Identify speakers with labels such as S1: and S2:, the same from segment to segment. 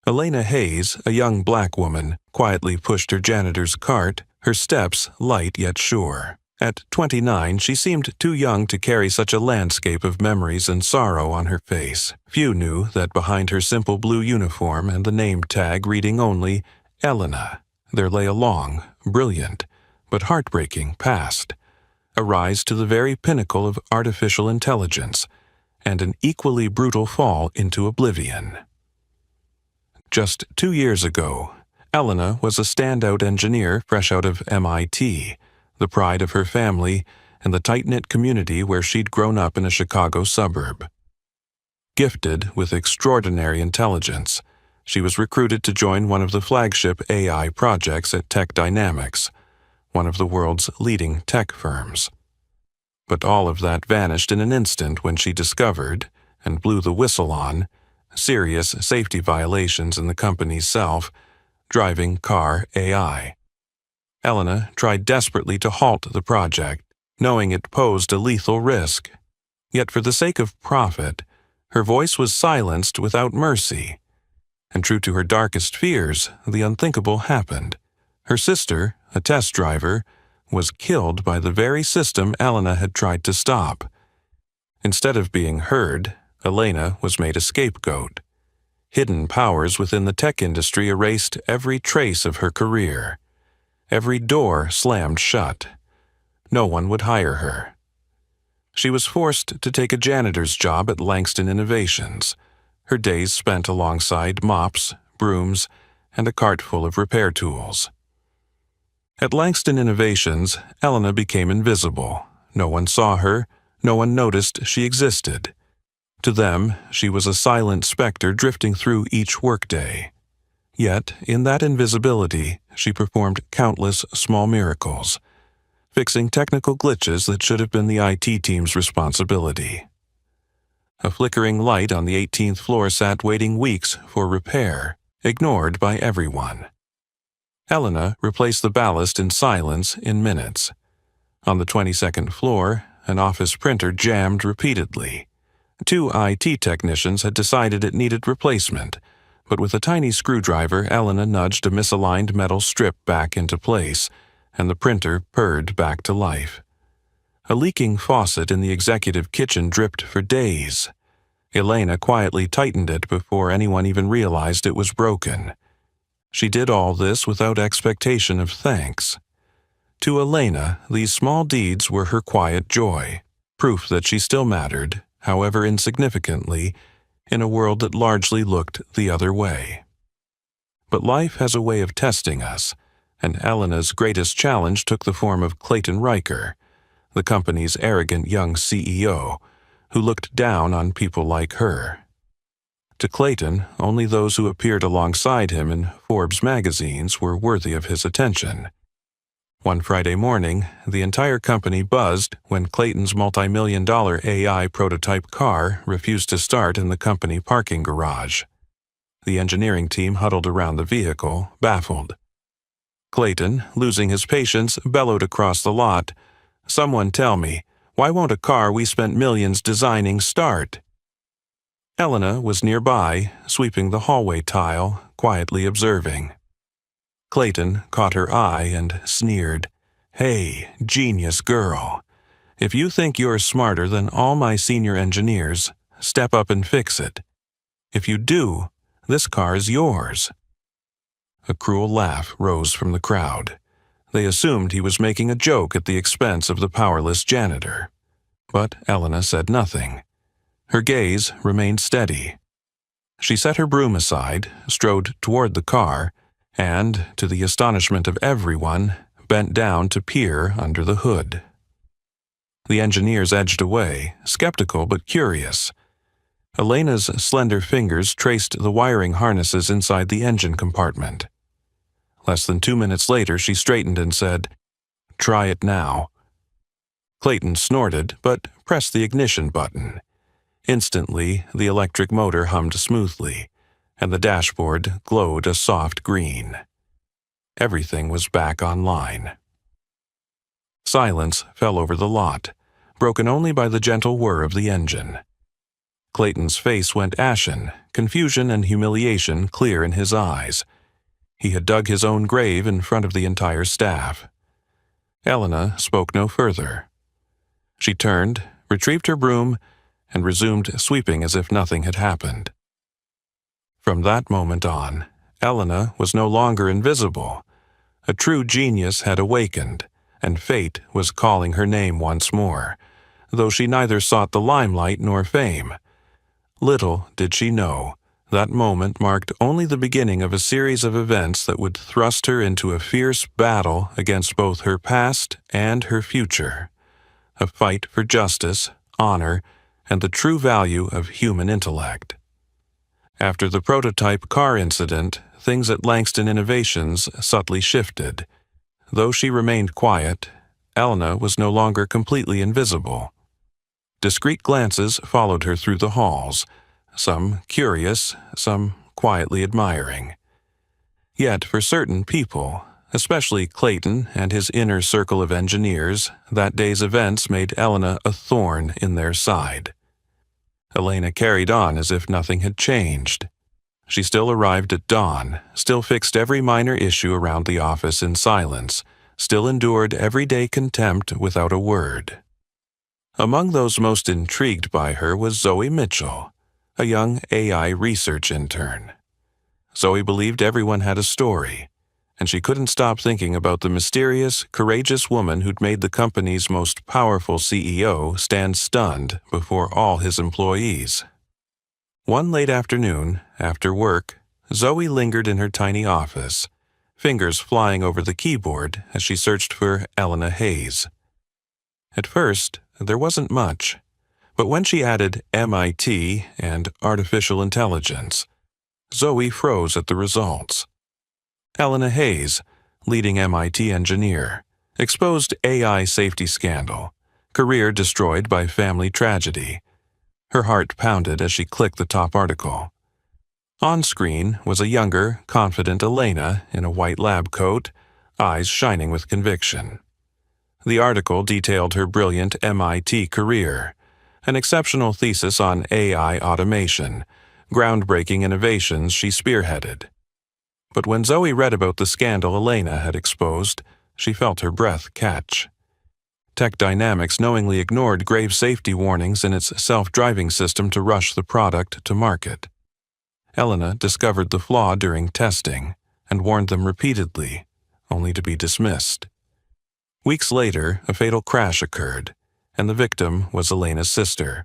S1: Elena Hayes, a young black woman, quietly pushed her janitor's cart, her steps light yet sure. At 29, she seemed too young to carry such a landscape of memories and sorrow on her face. Few knew that behind her simple blue uniform and the name tag reading only Elena, there lay a long, brilliant, but heartbreaking past, a rise to the very pinnacle of artificial intelligence, and an equally brutal fall into oblivion. Just 2 years ago, Elena was a standout engineer fresh out of MIT, the pride of her family and the tight-knit community where she'd grown up in a Chicago suburb. Gifted with extraordinary intelligence, she was recruited to join one of the flagship AI projects at Tech Dynamics, one of the world's leading tech firms. But all of that vanished in an instant when she discovered, and blew the whistle on, serious safety violations in the company's self-driving car AI. Elena tried desperately to halt the project, knowing it posed a lethal risk. Yet for the sake of profit, her voice was silenced without mercy. And true to her darkest fears, the unthinkable happened. Her sister, a test driver, was killed by the very system Elena had tried to stop. Instead of being heard, Elena was made a scapegoat. Hidden powers within the tech industry erased every trace of her career. Every door slammed shut. No one would hire her. She was forced to take a janitor's job at Langston Innovations, her days spent alongside mops, brooms, and a cart full of repair tools. At Langston Innovations, Elena became invisible. No one saw her, no one noticed she existed. To them, she was a silent specter drifting through each workday. Yet, in that invisibility, she performed countless small miracles, fixing technical glitches that should have been the IT team's responsibility. A flickering light on the 18th floor sat waiting weeks for repair, ignored by everyone. Elena replaced the ballast in silence in minutes. On the 22nd floor, an office printer jammed repeatedly. 2 IT technicians had decided it needed replacement, but with a tiny screwdriver, Elena nudged a misaligned metal strip back into place, and the printer purred back to life. A leaking faucet in the executive kitchen dripped for days. Elena quietly tightened it before anyone even realized it was broken. She did all this without expectation of thanks. To Elena, these small deeds were her quiet joy, proof that she still mattered, however insignificantly, in a world that largely looked the other way. But life has a way of testing us, and Elena's greatest challenge took the form of Clayton Riker, the company's arrogant young CEO, who looked down on people like her. To Clayton, only those who appeared alongside him in Forbes magazines were worthy of his attention. One Friday morning, the entire company buzzed when Clayton's multi-million-dollar AI prototype car refused to start in the company parking garage. The engineering team huddled around the vehicle, baffled. Clayton, losing his patience, bellowed across the lot, "Someone tell me, why won't a car we spent millions designing start?" Elena was nearby, sweeping the hallway tile, quietly observing. Clayton caught her eye and sneered, "Hey, genius girl. If you think you're smarter than all my senior engineers, step up and fix it. If you do, this car is yours." A cruel laugh rose from the crowd. They assumed he was making a joke at the expense of the powerless janitor. But Elena said nothing. Her gaze remained steady. She set her broom aside, strode toward the car, and, to the astonishment of everyone, bent down to peer under the hood. The engineers edged away, skeptical but curious. Elena's slender fingers traced the wiring harnesses inside the engine compartment. Less than 2 minutes later, she straightened and said, "Try it now." Clayton snorted, but pressed the ignition button. Instantly, the electric motor hummed smoothly, and the dashboard glowed a soft green. Everything was back online. Silence fell over the lot, broken only by the gentle whir of the engine. Clayton's face went ashen, confusion and humiliation clear in his eyes. He had dug his own grave in front of the entire staff. Elena spoke no further. She turned, retrieved her broom, and resumed sweeping as if nothing had happened. From that moment on, Elena was no longer invisible. A true genius had awakened, and fate was calling her name once more, though she neither sought the limelight nor fame. Little did she know, that moment marked only the beginning of a series of events that would thrust her into a fierce battle against both her past and her future. A fight for justice, honor, and the true value of human intellect. After the prototype car incident, things at Langston Innovations subtly shifted. Though she remained quiet, Elena was no longer completely invisible. Discreet glances followed her through the halls, some curious, some quietly admiring. Yet for certain people, especially Clayton and his inner circle of engineers, that day's events made Elena a thorn in their side. Elena carried on as if nothing had changed. She still arrived at dawn, still fixed every minor issue around the office in silence, still endured everyday contempt without a word. Among those most intrigued by her was Zoe Mitchell, a young AI research intern. Zoe believed everyone had a story, and she couldn't stop thinking about the mysterious, courageous woman who'd made the company's most powerful CEO stand stunned before all his employees. One late afternoon, after work, Zoe lingered in her tiny office, fingers flying over the keyboard as she searched for Elena Hayes. At first, there wasn't much, but when she added MIT and artificial intelligence, Zoe froze at the results. Elena Hayes, leading MIT engineer, exposed AI safety scandal, career destroyed by family tragedy. Her heart pounded as she clicked the top article. On screen was a younger, confident Elena in a white lab coat, eyes shining with conviction. The article detailed her brilliant MIT career, an exceptional thesis on AI automation, groundbreaking innovations she spearheaded. But when Zoe read about the scandal Elena had exposed, she felt her breath catch. Tech Dynamics knowingly ignored grave safety warnings in its self-driving system to rush the product to market. Elena discovered the flaw during testing and warned them repeatedly, only to be dismissed. Weeks later, a fatal crash occurred, and the victim was Elena's sister.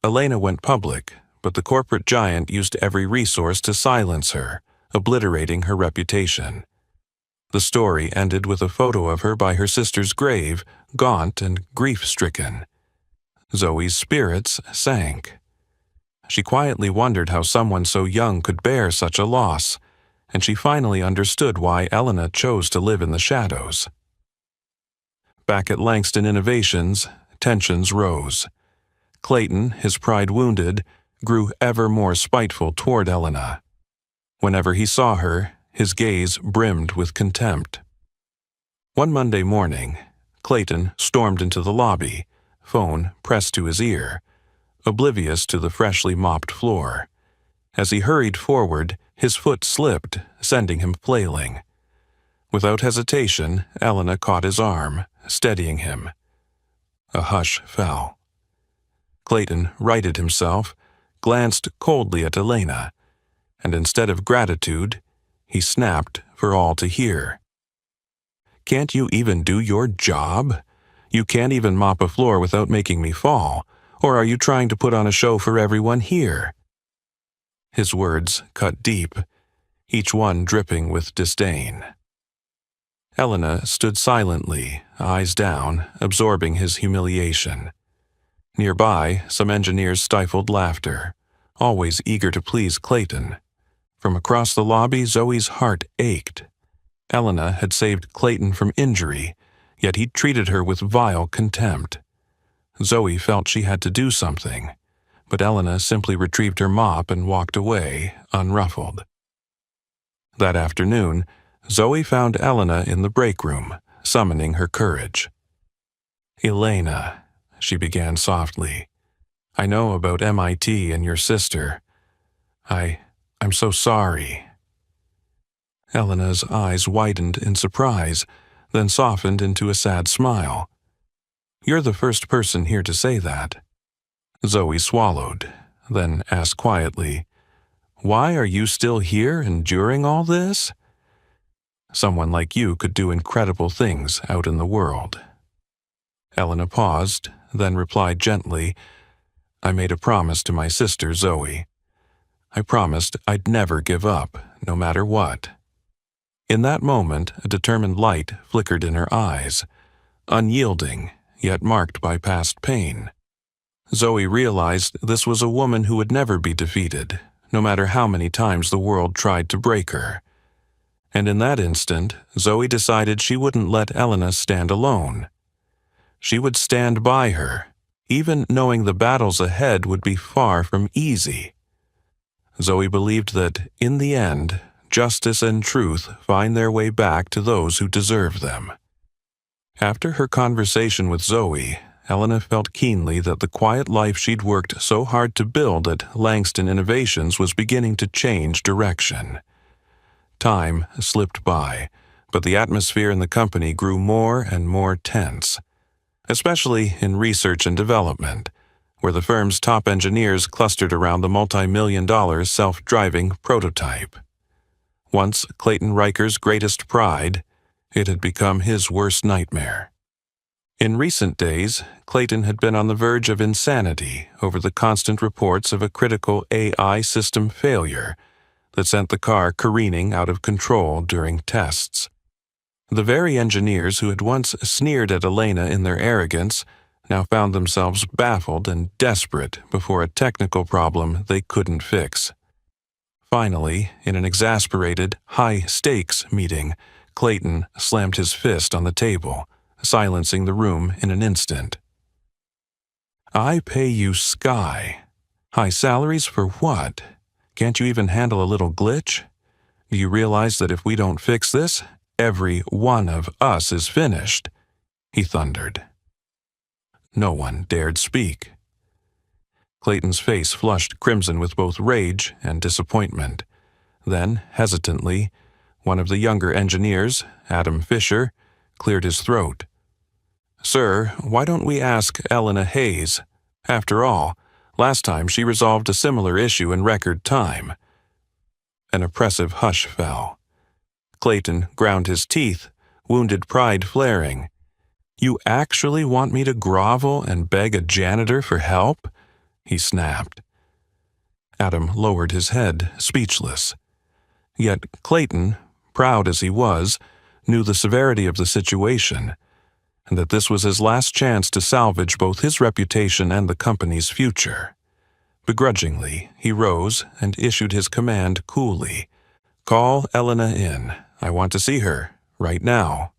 S1: Elena went public, but the corporate giant used every resource to silence her, obliterating her reputation. The story ended with a photo of her by her sister's grave, gaunt and grief-stricken. Zoe's spirits sank. She quietly wondered how someone so young could bear such a loss, and she finally understood why Elena chose to live in the shadows. Back at Langston Innovations, tensions rose. Clayton, his pride wounded, grew ever more spiteful toward Elena. Whenever he saw her, his gaze brimmed with contempt. One Monday morning, Clayton stormed into the lobby, phone pressed to his ear, oblivious to the freshly mopped floor. As he hurried forward, his foot slipped, sending him flailing. Without hesitation, Elena caught his arm, steadying him. A hush fell. Clayton righted himself, glanced coldly at Elena, and instead of gratitude, he snapped for all to hear. "Can't you even do your job? You can't even mop a floor without making me fall, or are you trying to put on a show for everyone here?" His words cut deep, each one dripping with disdain. Elena stood silently, eyes down, absorbing his humiliation. Nearby, some engineers stifled laughter, always eager to please Clayton. From across the lobby, Zoe's heart ached. Elena had saved Clayton from injury, yet he'd treated her with vile contempt. Zoe felt she had to do something, but Elena simply retrieved her mop and walked away, unruffled. That afternoon, Zoe found Elena in the break room, summoning her courage. "Elena," she began softly, I know about MIT and your sister. I'm so sorry." Elena's eyes widened in surprise, then softened into a sad smile. "You're the first person here to say that." Zoe swallowed, then asked quietly, "Why are you still here enduring all this?" "Someone like you could do incredible things out in the world." Elena paused, then replied gently, "I made a promise to my sister Zoe. I promised I'd never give up, no matter what." In that moment, a determined light flickered in her eyes, unyielding, yet marked by past pain. Zoe realized this was a woman who would never be defeated, no matter how many times the world tried to break her. And in that instant, Zoe decided she wouldn't let Elena stand alone. She would stand by her, even knowing the battles ahead would be far from easy. Zoe believed that, in the end, justice and truth find their way back to those who deserve them. After her conversation with Zoe, Elena felt keenly that the quiet life she'd worked so hard to build at Langston Innovations was beginning to change direction. Time slipped by, but the atmosphere in the company grew more and more tense, especially in research and development, where the firm's top engineers clustered around the multi-million-dollar self-driving prototype. Once Clayton Riker's greatest pride, it had become his worst nightmare. In recent days, Clayton had been on the verge of insanity over the constant reports of a critical AI system failure that sent the car careening out of control during tests. The very engineers who had once sneered at Elena in their arrogance now found themselves baffled and desperate before a technical problem they couldn't fix. Finally, in an exasperated, high-stakes meeting, Clayton slammed his fist on the table, silencing the room in an instant. "I pay you sky. High salaries for what? Can't you even handle a little glitch? Do you realize that if we don't fix this, every one of us is finished?" he thundered. No one dared speak. Clayton's face flushed crimson with both rage and disappointment. Then, hesitantly, one of the younger engineers, Adam Fisher, cleared his throat. "Sir, why don't we ask Elena Hayes? After all, last time she resolved a similar issue in record time." An oppressive hush fell. Clayton ground his teeth, wounded pride flaring. "You actually want me to grovel and beg a janitor for help?" he snapped. Adam lowered his head, speechless. Yet Clayton, proud as he was, knew the severity of the situation, and that this was his last chance to salvage both his reputation and the company's future. Begrudgingly, he rose and issued his command coolly. "Call Elena in. I want to see her, right now."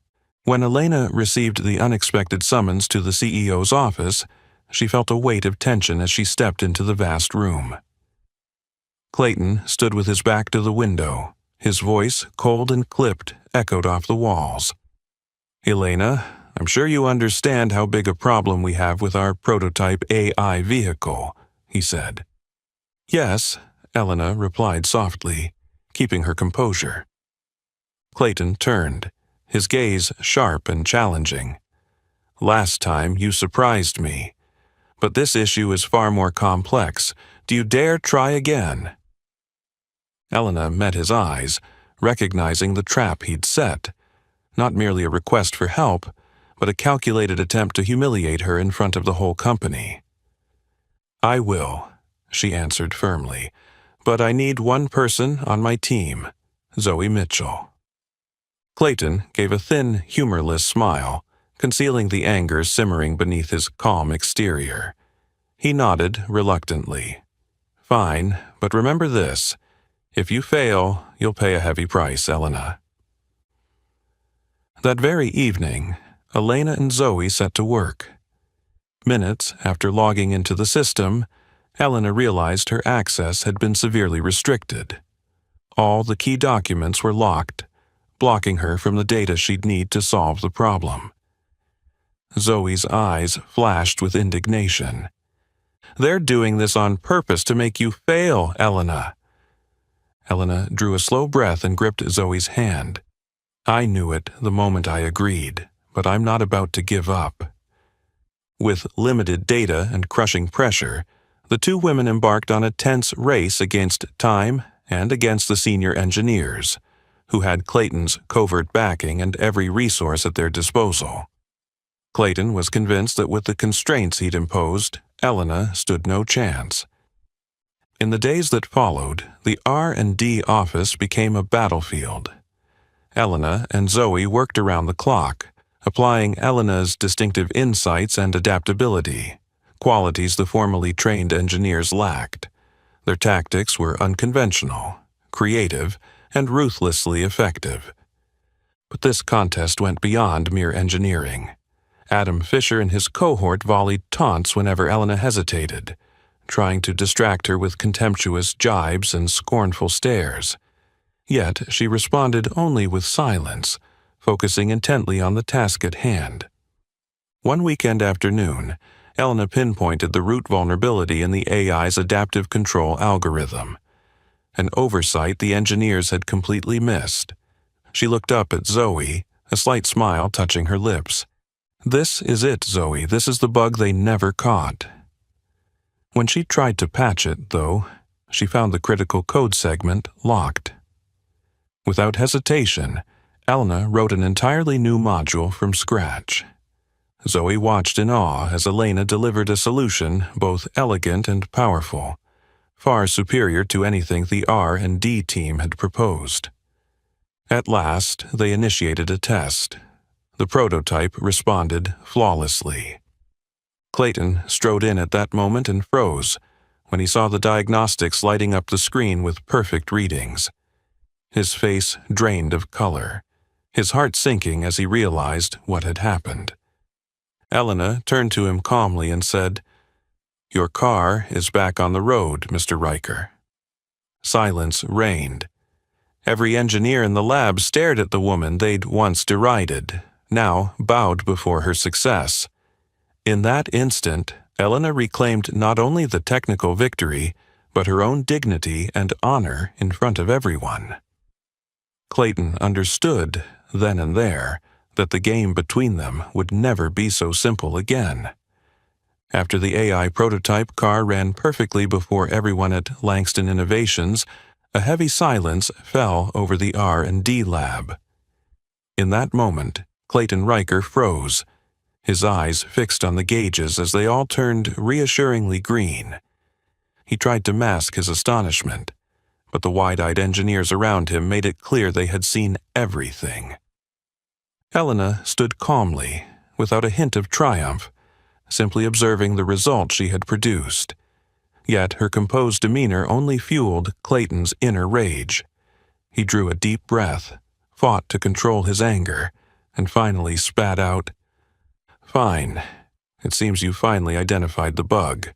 S1: When Elena received the unexpected summons to the CEO's office, she felt a weight of tension as she stepped into the vast room. Clayton stood with his back to the window. His voice, cold and clipped, echoed off the walls. "Elena, I'm sure you understand how big a problem we have with our prototype AI vehicle," he said. "Yes," Elena replied softly, keeping her composure. Clayton turned, his gaze sharp and challenging. "Last time you surprised me. But this issue is far more complex. Do you dare try again?" Elena met his eyes, recognizing the trap he'd set. Not merely a request for help, but a calculated attempt to humiliate her in front of the whole company. "I will," she answered firmly, "but I need one person on my team, Zoe Mitchell." Clayton gave a thin, humorless smile, concealing the anger simmering beneath his calm exterior. He nodded reluctantly. "Fine, but remember this. If you fail, you'll pay a heavy price, Elena." That very evening, Elena and Zoe set to work. Minutes after logging into the system, Elena realized her access had been severely restricted. All the key documents were locked, blocking her from the data she'd need to solve the problem. Zoe's eyes flashed with indignation. They're doing this on purpose to make you fail, Elena." Elena drew a slow breath and gripped Zoe's hand. "I knew it the moment I agreed, but I'm not about to give up." With limited data and crushing pressure, the two women embarked on a tense race against time and against the senior engineers, who had Clayton's covert backing and every resource at their disposal. Clayton was convinced that with the constraints he'd imposed, Elena stood no chance. In the days that followed, the R&D office became a battlefield. Elena and Zoe worked around the clock, applying Elena's distinctive insights and adaptability, qualities the formally trained engineers lacked. Their tactics were unconventional, creative, and ruthlessly effective. But this contest went beyond mere engineering. Adam Fisher and his cohort volleyed taunts whenever Elena hesitated, trying to distract her with contemptuous jibes and scornful stares. Yet she responded only with silence, focusing intently on the task at hand. One weekend afternoon, Elena pinpointed the root vulnerability in the AI's adaptive control algorithm, an oversight the engineers had completely missed. She looked up at Zoe, a slight smile touching her lips. "This is it, Zoe. This is the bug they never caught." When she tried to patch it, though, she found the critical code segment locked. Without hesitation, Elena wrote an entirely new module from scratch. Zoe watched in awe as Elena delivered a solution both elegant and powerful, far superior to anything the R&D team had proposed. At last, they initiated a test. The prototype responded flawlessly. Clayton strode in at that moment and froze when he saw the diagnostics lighting up the screen with perfect readings. His face drained of color, his heart sinking as he realized what had happened. Elena turned to him calmly and said, "Your car is back on the road, Mr. Riker." Silence reigned. Every engineer in the lab stared at the woman they'd once derided, now bowed before her success. In that instant, Elena reclaimed not only the technical victory, but her own dignity and honor in front of everyone. Clayton understood, then and there, that the game between them would never be so simple again. After the AI prototype car ran perfectly before everyone at Langston Innovations, a heavy silence fell over the R&D lab. In that moment, Clayton Riker froze, his eyes fixed on the gauges as they all turned reassuringly green. He tried to mask his astonishment, but the wide-eyed engineers around him made it clear they had seen everything. Elena stood calmly, without a hint of triumph, simply observing the result she had produced. Yet her composed demeanor only fueled Clayton's inner rage. He drew a deep breath, fought to control his anger, and finally spat out, "Fine. It seems you finally identified the bug.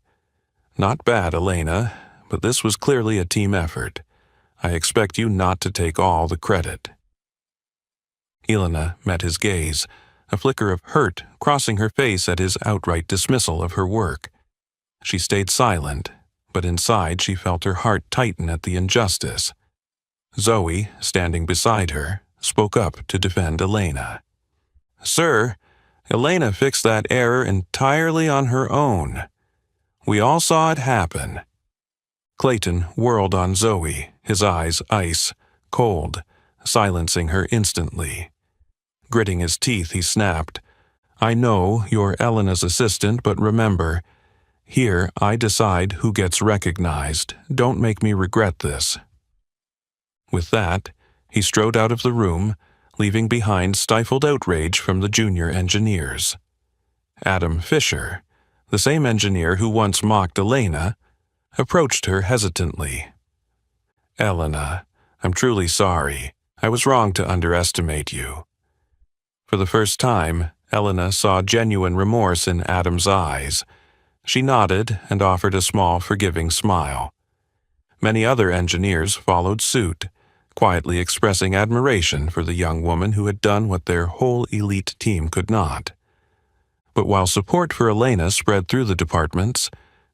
S1: Not bad, Elena, but this was clearly a team effort. I expect you not to take all the credit." Elena met his gaze, a flicker of hurt crossing her face at his outright dismissal of her work. She stayed silent, but inside she felt her heart tighten at the injustice. Zoe, standing beside her, spoke up to defend Elena. "Sir, Elena fixed that error entirely on her own. We all saw it happen." Clayton whirled on Zoe, his eyes ice, cold, silencing her instantly. Gritting his teeth, he snapped, "I know you're Elena's assistant, but remember, here I decide who gets recognized. Don't make me regret this." With that, he strode out of the room, leaving behind stifled outrage from the junior engineers. Adam Fisher, the same engineer who once mocked Elena, approached her hesitantly. "Elena, I'm truly sorry. I was wrong to underestimate you." For the first time, Elena saw genuine remorse in Adam's eyes. She nodded and offered a small, forgiving smile. Many other engineers followed suit, quietly expressing admiration for the young woman who had done what their whole elite team could not. But while support for Elena spread through the departments,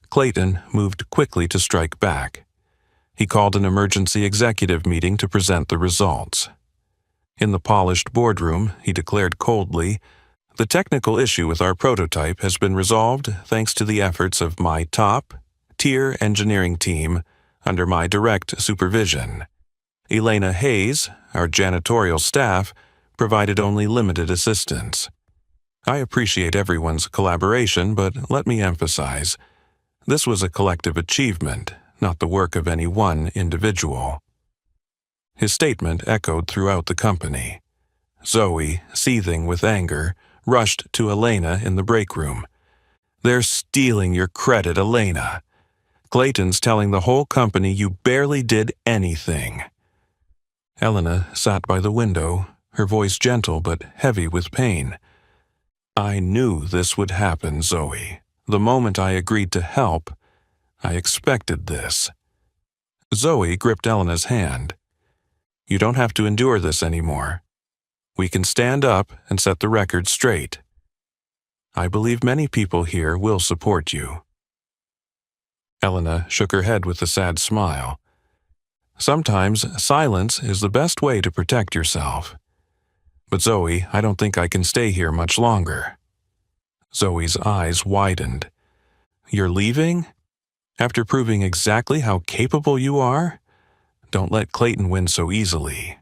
S1: Clayton moved quickly to strike back. He called an emergency executive meeting to present the results. In the polished boardroom, he declared coldly, "The technical issue with our prototype has been resolved thanks to the efforts of my top-tier engineering team under my direct supervision. Elena Hayes, our janitorial staff, provided only limited assistance. I appreciate everyone's collaboration, but let me emphasize, this was a collective achievement, not the work of any one individual." His statement echoed throughout the company. Zoe, seething with anger, rushed to Elena in the break room. "They're stealing your credit, Elena. Clayton's telling the whole company you barely did anything." Elena sat by the window, her voice gentle but heavy with pain. "I knew this would happen, Zoe. The moment I agreed to help, I expected this." Zoe gripped Elena's hand. "You don't have to endure this anymore. We can stand up and set the record straight. I believe many people here will support you." Elena shook her head with a sad smile. "Sometimes silence is the best way to protect yourself. But Zoe, I don't think I can stay here much longer." Zoe's eyes widened. "You're leaving? After proving exactly how capable you are? Don't let Clayton win so easily."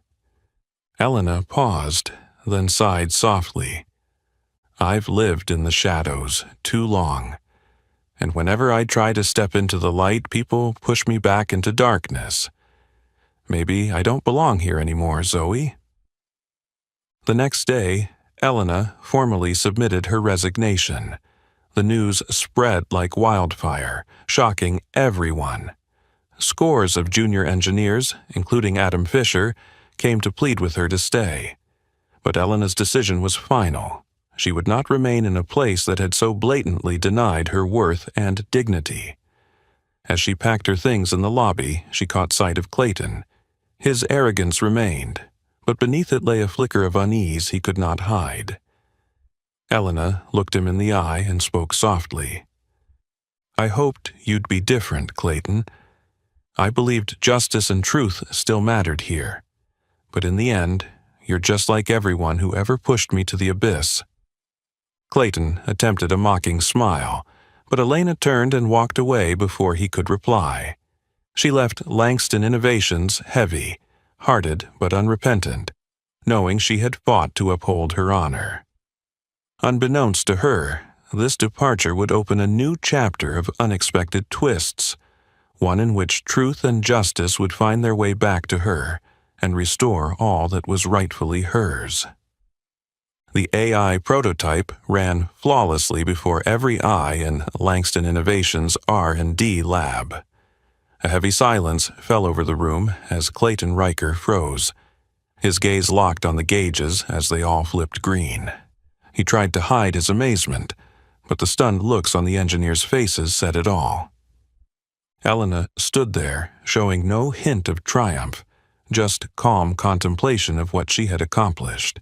S1: Elena paused, then sighed softly. "I've lived in the shadows too long, and whenever I try to step into the light, people push me back into darkness. Maybe I don't belong here anymore, Zoe." The next day, Elena formally submitted her resignation. The news spread like wildfire, shocking everyone. Scores of junior engineers, including Adam Fisher, came to plead with her to stay. But Elena's decision was final. She would not remain in a place that had so blatantly denied her worth and dignity. As she packed her things in the lobby, she caught sight of Clayton. His arrogance remained, but beneath it lay a flicker of unease he could not hide. Elena looked him in the eye and spoke softly. "I hoped you'd be different, Clayton. I believed justice and truth still mattered here. But in the end, you're just like everyone who ever pushed me to the abyss." Clayton attempted a mocking smile, but Elena turned and walked away before he could reply. She left Langston Innovations heavy, hearted but unrepentant, knowing she had fought to uphold her honor. Unbeknownst to her, this departure would open a new chapter of unexpected twists, one in which truth and justice would find their way back to her and restore all that was rightfully hers. The AI prototype ran flawlessly before every eye in Langston Innovations' R&D lab. A heavy silence fell over the room as Clayton Riker froze. His gaze locked on the gauges as they all flipped green. He tried to hide his amazement, but the stunned looks on the engineers' faces said it all. Elena stood there, showing no hint of triumph, just calm contemplation of what she had accomplished.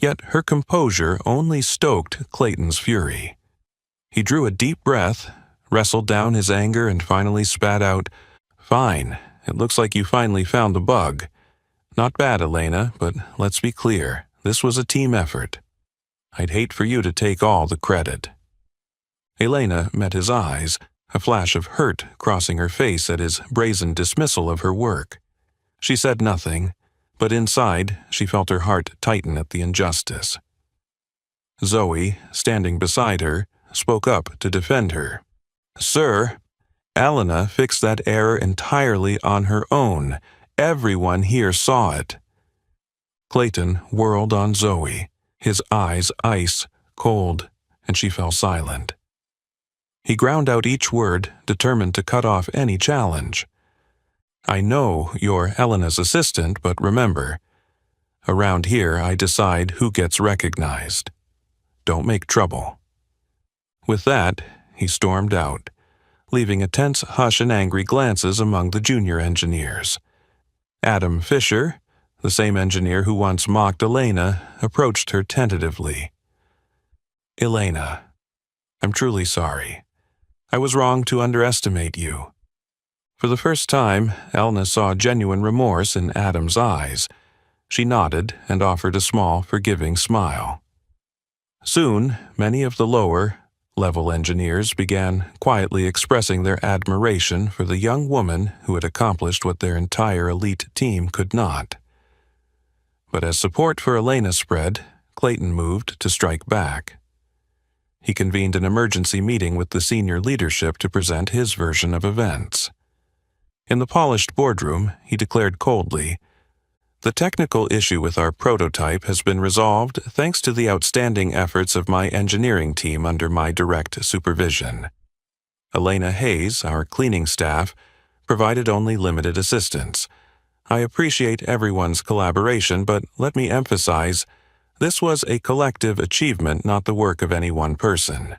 S1: Yet her composure only stoked Clayton's fury. He drew a deep breath, wrestled down his anger, and finally spat out, "Fine, it looks like you finally found the bug. Not bad, Elena, but let's be clear, this was a team effort. I'd hate for you to take all the credit." Elena met his eyes, a flash of hurt crossing her face at his brazen dismissal of her work. She said nothing, but inside she felt her heart tighten at the injustice. Zoe, standing beside her, spoke up to defend her. "Sir, Elena fixed that error entirely on her own. Everyone here saw it." Clayton whirled on Zoe, his eyes ice cold, and she fell silent. He ground out each word, determined to cut off any challenge. "I know you're Elena's assistant, but remember, around here I decide who gets recognized. Don't make trouble." With that, he stormed out, leaving a tense hush and angry glances among the junior engineers. Adam Fisher, the same engineer who once mocked Elena, approached her tentatively. "Elena, I'm truly sorry. I was wrong to underestimate you." For the first time, Elna saw genuine remorse in Adam's eyes. She nodded and offered a small, forgiving smile. Soon, many of the lower-level engineers began quietly expressing their admiration for the young woman who had accomplished what their entire elite team could not. But as support for Elena spread, Clayton moved to strike back. He convened an emergency meeting with the senior leadership to present his version of events. In the polished boardroom, he declared coldly, "The technical issue with our prototype has been resolved thanks to the outstanding efforts of my engineering team under my direct supervision. Elena Hayes, our cleaning staff, provided only limited assistance. I appreciate everyone's collaboration, but let me emphasize, this was a collective achievement, not the work of any one person."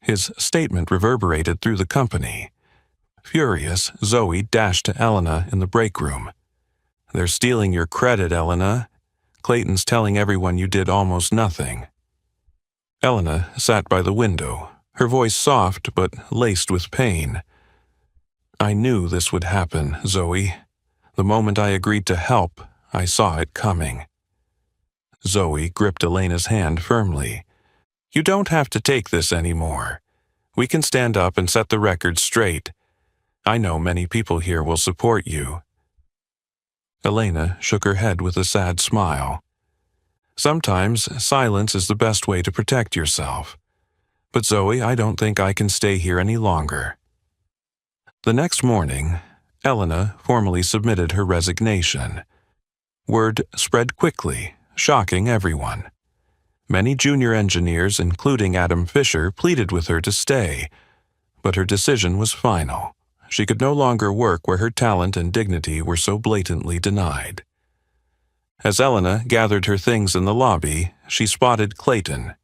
S1: His statement reverberated through the company. Furious, Zoe dashed to Elena in the break room. "They're stealing your credit, Elena. Clayton's telling everyone you did almost nothing." Elena sat by the window, her voice soft but laced with pain. "I knew this would happen, Zoe. The moment I agreed to help, I saw it coming." Zoe gripped Elena's hand firmly. "You don't have to take this anymore. We can stand up and set the record straight. I know many people here will support you." Elena shook her head with a sad smile. "Sometimes silence is the best way to protect yourself. But Zoe, I don't think I can stay here any longer." The next morning, Elena formally submitted her resignation. Word spread quickly, shocking everyone. Many junior engineers, including Adam Fisher, pleaded with her to stay, but her decision was final. She could no longer work where her talent and dignity were so blatantly denied. As Elena gathered her things in the lobby, she spotted Clayton.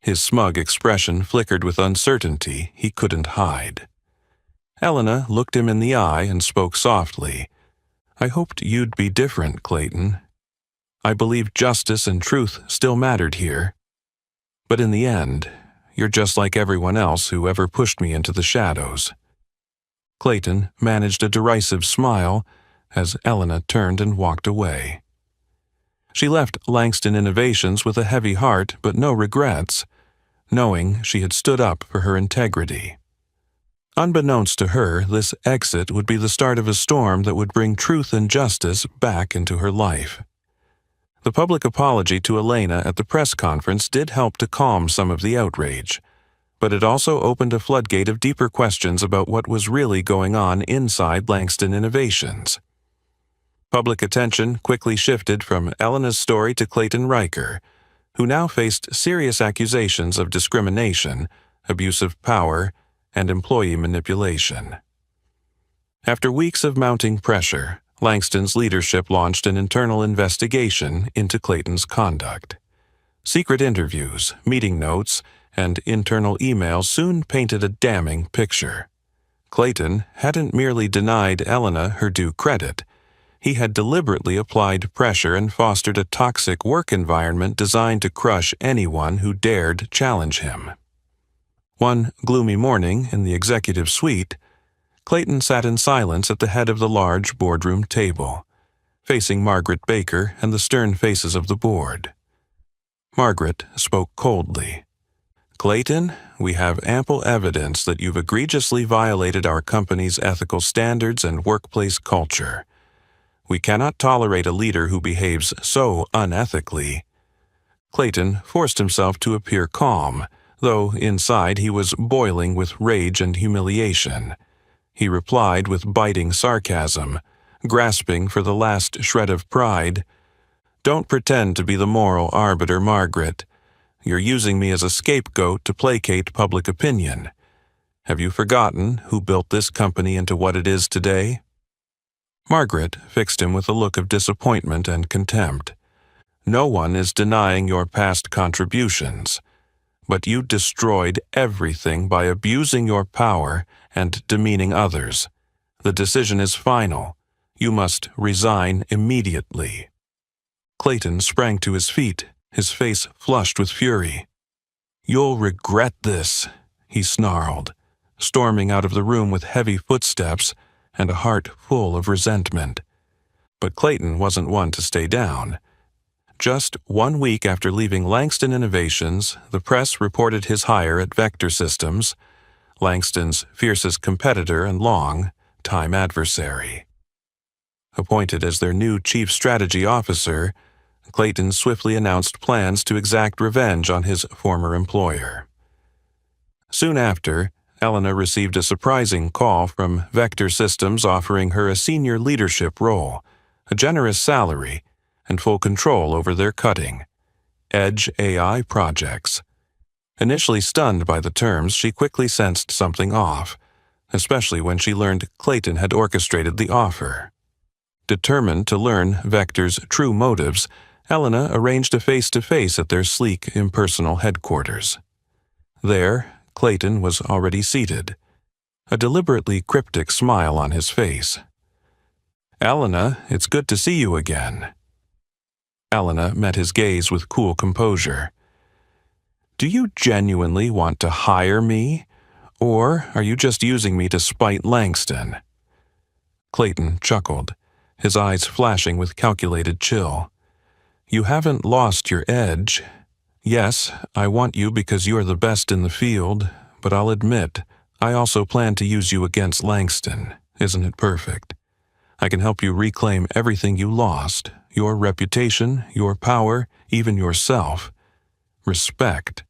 S1: His smug expression flickered with uncertainty he couldn't hide. Elena looked him in the eye and spoke softly. "I hoped you'd be different, Clayton. I believed justice and truth still mattered here. But in the end, you're just like everyone else who ever pushed me into the shadows." Clayton managed a derisive smile as Elena turned and walked away. She left Langston Innovations with a heavy heart but no regrets, knowing she had stood up for her integrity. Unbeknownst to her, this exit would be the start of a storm that would bring truth and justice back into her life. The public apology to Elena at the press conference did help to calm some of the outrage, but it also opened a floodgate of deeper questions about what was really going on inside Langston Innovations. Public attention quickly shifted from Elena's story to Clayton Riker, who now faced serious accusations of discrimination, abuse of power, and employee manipulation. After weeks of mounting pressure, Langston's leadership launched an internal investigation into Clayton's conduct. Secret interviews, meeting notes, and internal emails soon painted a damning picture. Clayton hadn't merely denied Elena her due credit. He had deliberately applied pressure and fostered a toxic work environment designed to crush anyone who dared challenge him. One gloomy morning in the executive suite, Clayton sat in silence at the head of the large boardroom table, facing Margaret Baker and the stern faces of the board. Margaret spoke coldly. "Clayton, we have ample evidence that you've egregiously violated our company's ethical standards and workplace culture. We cannot tolerate a leader who behaves so unethically." Clayton forced himself to appear calm, though inside he was boiling with rage and humiliation. He replied with biting sarcasm, grasping for the last shred of pride. "Don't pretend to be the moral arbiter, Margaret. You're using me as a scapegoat to placate public opinion. Have you forgotten who built this company into what it is today?" Margaret fixed him with a look of disappointment and contempt. "No one is denying your past contributions, but you destroyed everything by abusing your power and demeaning others. The decision is final. You must resign immediately." Clayton sprang to his feet, his face flushed with fury. "You'll regret this," he snarled. storming out of the room with heavy footsteps and a heart full of resentment. But Clayton wasn't one to stay down. Just 1 week after leaving Langston Innovations, the press reported his hire at Vector Systems, Langston's fiercest competitor and long-time adversary. Appointed as their new chief strategy officer, Clayton swiftly announced plans to exact revenge on his former employer. Soon after, Elena received a surprising call from Vector Systems offering her a senior leadership role, a generous salary, and full control over their cutting-edge AI projects. Initially stunned by the terms, she quickly sensed something off, especially when she learned Clayton had orchestrated the offer. Determined to learn Vector's true motives, Elena arranged a face-to-face at their sleek, impersonal headquarters. There, Clayton was already seated, a deliberately cryptic smile on his face. "Elena, it's good to see you again." Elena met his gaze with cool composure. "Do you genuinely want to hire me, or are you just using me to spite Langston?" Clayton chuckled, his eyes flashing with calculated chill. "You haven't lost your edge. Yes, I want you because you are the best in the field, but I'll admit, I also plan to use you against Langston. Isn't it perfect? I can help you reclaim everything you lost, your reputation, your power, even yourself. Respect."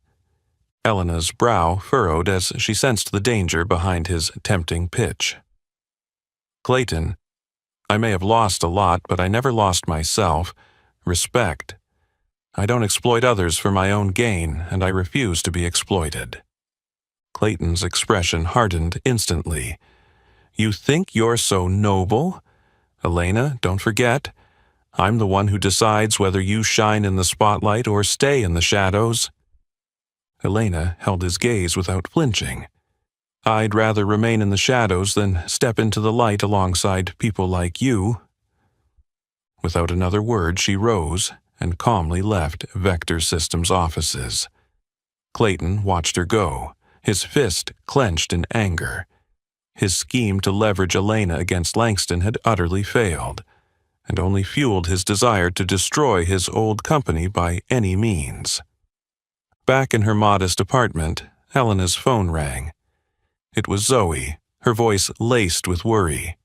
S1: Elena's brow furrowed as she sensed the danger behind his tempting pitch. "Clayton, I may have lost a lot, but I never lost myself. Respect. I don't exploit others for my own gain, and I refuse to be exploited." Clayton's expression hardened instantly. "You think you're so noble? Elena, don't forget, I'm the one who decides whether you shine in the spotlight or stay in the shadows." Elena held his gaze without flinching. "I'd rather remain in the shadows than step into the light alongside people like you." Without another word, she rose and calmly left Vector Systems' offices. Clayton watched her go, his fist clenched in anger. His scheme to leverage Elena against Langston had utterly failed, and only fueled his desire to destroy his old company by any means. Back in her modest apartment, Elena's phone rang. It was Zoe, her voice laced with worry.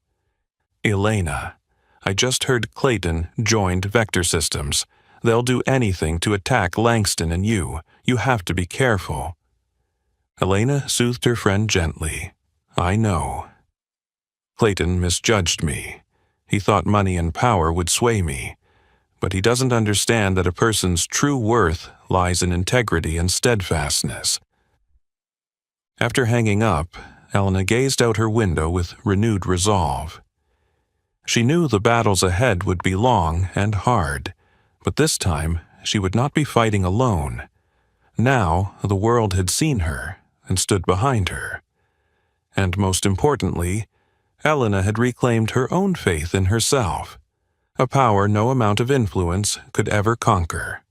S1: "Elena, I just heard Clayton joined Vector Systems. They'll do anything to attack Langston and you. You have to be careful." Elena soothed her friend gently. "I know. Clayton misjudged me. He thought money and power would sway me. But he doesn't understand that a person's true worth lies in integrity and steadfastness." After hanging up, Elena gazed out her window with renewed resolve. She knew the battles ahead would be long and hard, but this time she would not be fighting alone. Now the world had seen her and stood behind her. And most importantly, Elena had reclaimed her own faith in herself, a power no amount of influence could ever conquer.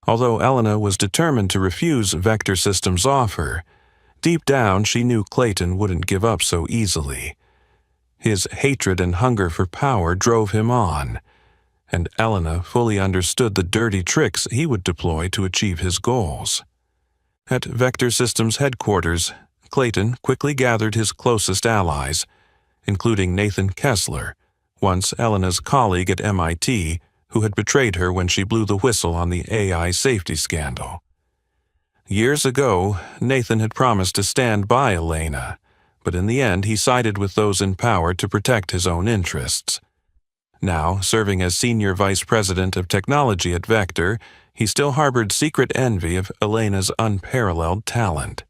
S1: Although Elena was determined to refuse Vector Systems' offer, deep down she knew Clayton wouldn't give up so easily. His hatred and hunger for power drove him on, and Elena fully understood the dirty tricks he would deploy to achieve his goals. At Vector Systems headquarters, Clayton quickly gathered his closest allies, including Nathan Kessler, once Elena's colleague at MIT, who had betrayed her when she blew the whistle on the AI safety scandal. Years ago, Nathan had promised to stand by Elena, but in the end he sided with those in power to protect his own interests. Now, serving as Senior Vice President of Technology at Vector, he still harbored secret envy of Elena's unparalleled talent.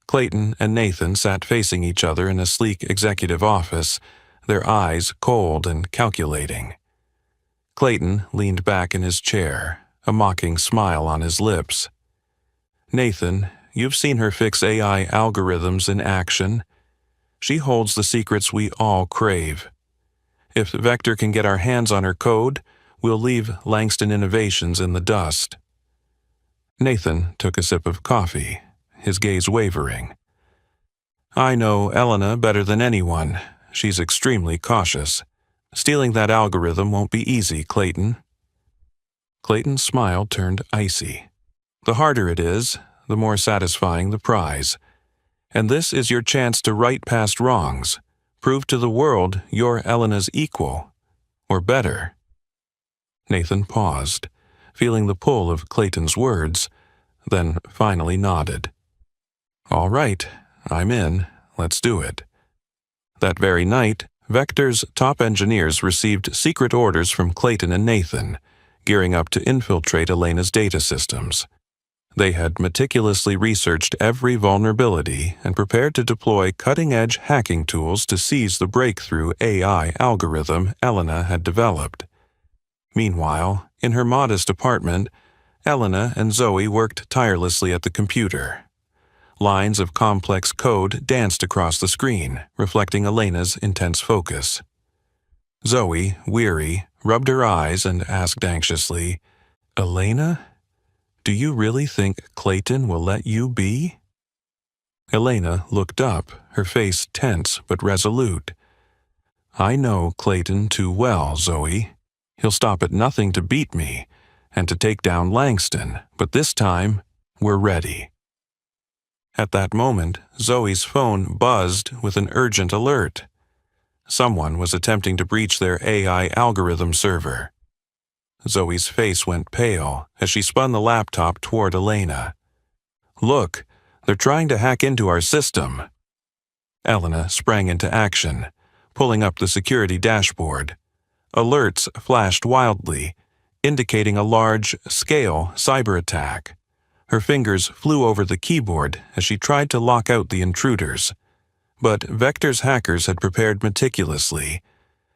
S1: Clayton and Nathan sat facing each other in a sleek executive office, their eyes cold and calculating. Clayton leaned back in his chair, a mocking smile on his lips. "Nathan, you've seen her fix AI algorithms in action. She holds the secrets we all crave. If Vector can get our hands on her code, we'll leave Langston Innovations in the dust." Nathan took a sip of coffee, his gaze wavering. I know Elena better than anyone. She's extremely cautious. Stealing that algorithm won't be easy, Clayton. Clayton's smile turned icy. The harder it is, the more satisfying the prize. And this is your chance to right past wrongs. Prove to the world you're Elena's equal. Or better. Nathan paused, feeling the pull of Clayton's words, then finally nodded. All right, I'm in. Let's do it. That very night, Vector's top engineers received secret orders from Clayton and Nathan, gearing up to infiltrate Elena's data systems. They had meticulously researched every vulnerability and prepared to deploy cutting-edge hacking tools to seize the breakthrough AI algorithm Elena had developed. Meanwhile, in her modest apartment, Elena and Zoe worked tirelessly at the computer. Lines of complex code danced across the screen, reflecting Elena's intense focus. Zoe, weary, rubbed her eyes and asked anxiously, "Elena? Do you really think Clayton will let you be?" Elena looked up, her face tense but resolute. "I know Clayton too well, Zoe. He'll stop at nothing to beat me and to take down Langston, but this time, we're ready." At that moment, Zoe's phone buzzed with an urgent alert. Someone was attempting to breach their AI algorithm server. Zoe's face went pale as she spun the laptop toward Elena. "Look, they're trying to hack into our system." Elena sprang into action, pulling up the security dashboard. Alerts flashed wildly, indicating a large-scale cyber attack. Her fingers flew over the keyboard as she tried to lock out the intruders. But Vector's hackers had prepared meticulously,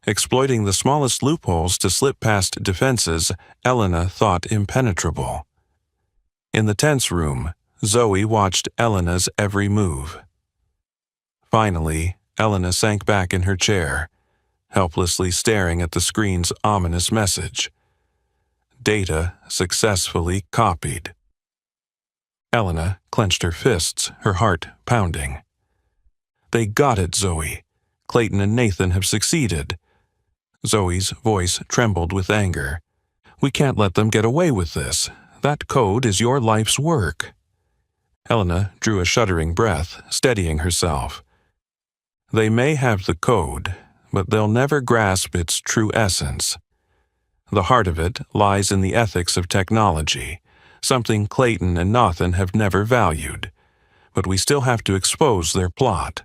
S1: exploiting the smallest loopholes to slip past defenses Elena thought impenetrable. In the tense room, Zoe watched Elena's every move. Finally, Elena sank back in her chair, helplessly staring at the screen's ominous message. Data successfully copied. Elena clenched her fists, her heart pounding. "They got it, Zoe. Clayton and Nathan have succeeded." Zoe's voice trembled with anger. "We can't let them get away with this. That code is your life's work." Elena drew a shuddering breath, steadying herself. "They may have the code, but they'll never grasp its true essence. The heart of it lies in the ethics of technology, something Clayton and Nathan have never valued, but we still have to expose their plot."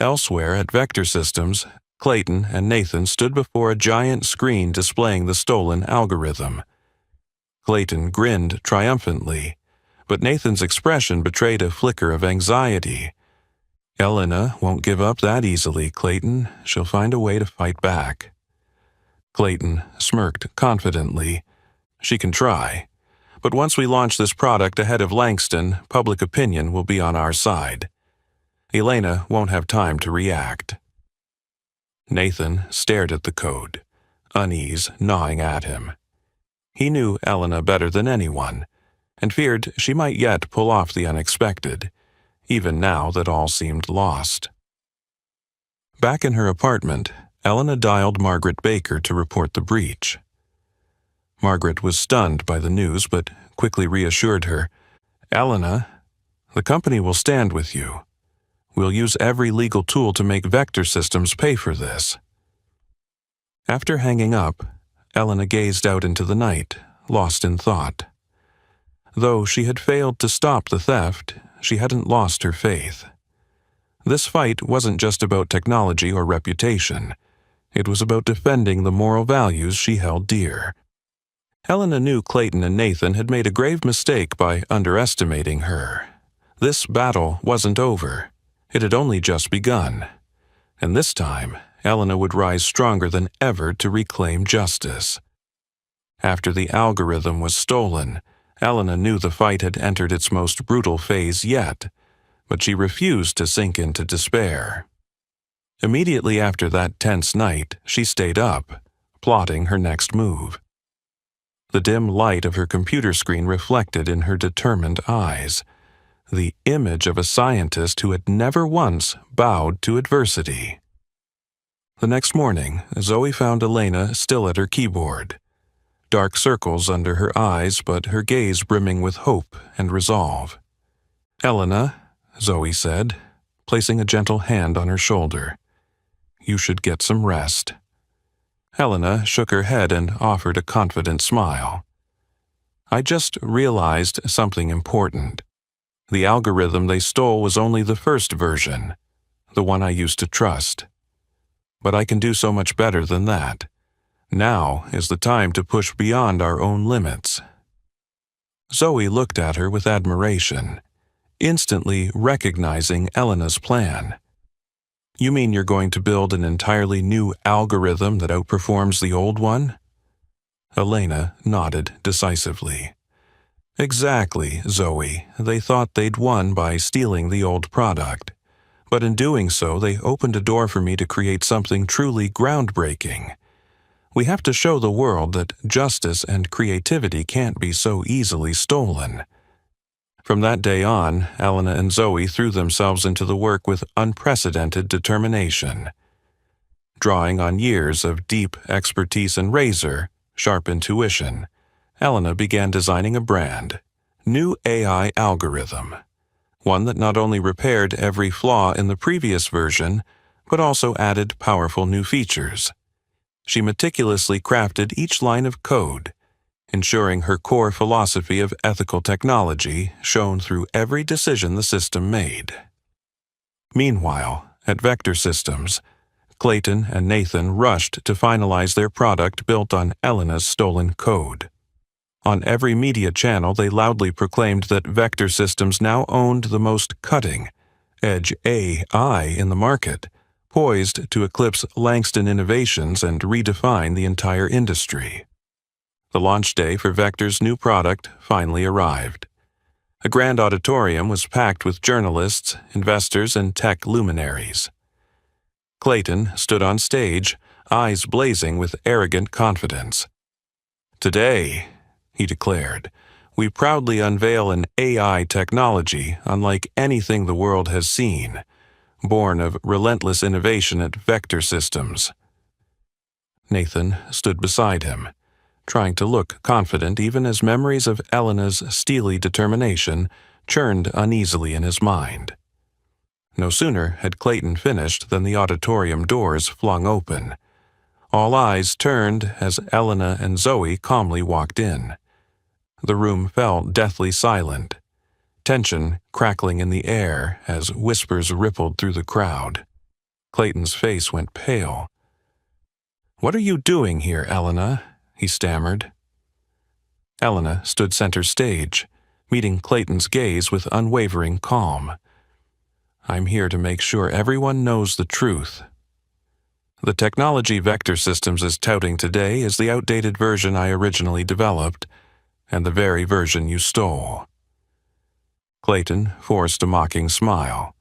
S1: Elsewhere at Vector Systems, Clayton and Nathan stood before a giant screen displaying the stolen algorithm. Clayton grinned triumphantly, but Nathan's expression betrayed a flicker of anxiety. "Elena won't give up that easily, Clayton. She'll find a way to fight back." Clayton smirked confidently. "She can try. But once we launch this product ahead of Langston, public opinion will be on our side. Elena won't have time to react." Nathan stared at the code, unease gnawing at him. He knew Elena better than anyone, and feared she might yet pull off the unexpected, even now that all seemed lost. Back in her apartment, Elena dialed Margaret Baker to report the breach. Margaret was stunned by the news, but quickly reassured her. "Elena, the company will stand with you. We'll use every legal tool to make Vector Systems pay for this." After hanging up, Elena gazed out into the night, lost in thought. Though she had failed to stop the theft, she hadn't lost her faith. This fight wasn't just about technology or reputation. It was about defending the moral values she held dear. Elena knew Clayton and Nathan had made a grave mistake by underestimating her. This battle wasn't over. It had only just begun. And this time, Elena would rise stronger than ever to reclaim justice. After the algorithm was stolen, Elena knew the fight had entered its most brutal phase yet, but she refused to sink into despair. Immediately after that tense night, she stayed up, plotting her next move. The dim light of her computer screen reflected in her determined eyes. the image of a scientist who had never once bowed to adversity. The next morning, Zoe found Elena still at her keyboard. Dark circles under her eyes, but her gaze brimming with hope and resolve. "Elena," Zoe said, placing a gentle hand on her shoulder, "you should get some rest." Elena shook her head and offered a confident smile. "I just realized something important. The algorithm they stole was only the first version, the one I used to trust. But I can do so much better than that. Now is the time to push beyond our own limits." Zoe looked at her with admiration, instantly recognizing Elena's plan. "You mean you're going to build an entirely new algorithm that outperforms the old one?" Elena nodded decisively. "Exactly, Zoe. They thought they'd won by stealing the old product. But in doing so, they opened a door for me to create something truly groundbreaking. We have to show the world that justice and creativity can't be so easily stolen." From that day on, Elena and Zoe threw themselves into the work with unprecedented determination. Drawing on years of deep expertise in razor-sharp intuition, Elena began designing a brand new AI algorithm, one that not only repaired every flaw in the previous version, but also added powerful new features. She meticulously crafted each line of code, ensuring her core philosophy of ethical technology shone through every decision the system made. Meanwhile, at Vector Systems, Clayton and Nathan rushed to finalize their product built on Elena's stolen code. On every media channel, they loudly proclaimed that Vector Systems now owned the most cutting-edge AI in the market, poised to eclipse Langston Innovations and redefine the entire industry. The launch day for Vector's new product finally arrived. A grand auditorium was packed with journalists, investors, and tech luminaries. Clayton stood on stage, eyes blazing with arrogant confidence. "Today," he declared, "we proudly unveil an AI technology unlike anything the world has seen, born of relentless innovation at Vector Systems." Nathan stood beside him, trying to look confident even as memories of Elena's steely determination churned uneasily in his mind. No sooner had Clayton finished than the auditorium doors flung open. All eyes turned as Elena and Zoe calmly walked in. The room fell deathly silent, tension crackling in the air as whispers rippled through the crowd. Clayton's face went pale. "What are you doing here, Elena?" he stammered. Elena stood center stage, meeting Clayton's gaze with unwavering calm. "I'm here to make sure everyone knows the truth. The technology Vector Systems is touting today is the outdated version I originally developed, and the very version you stole." Clayton forced a mocking smile.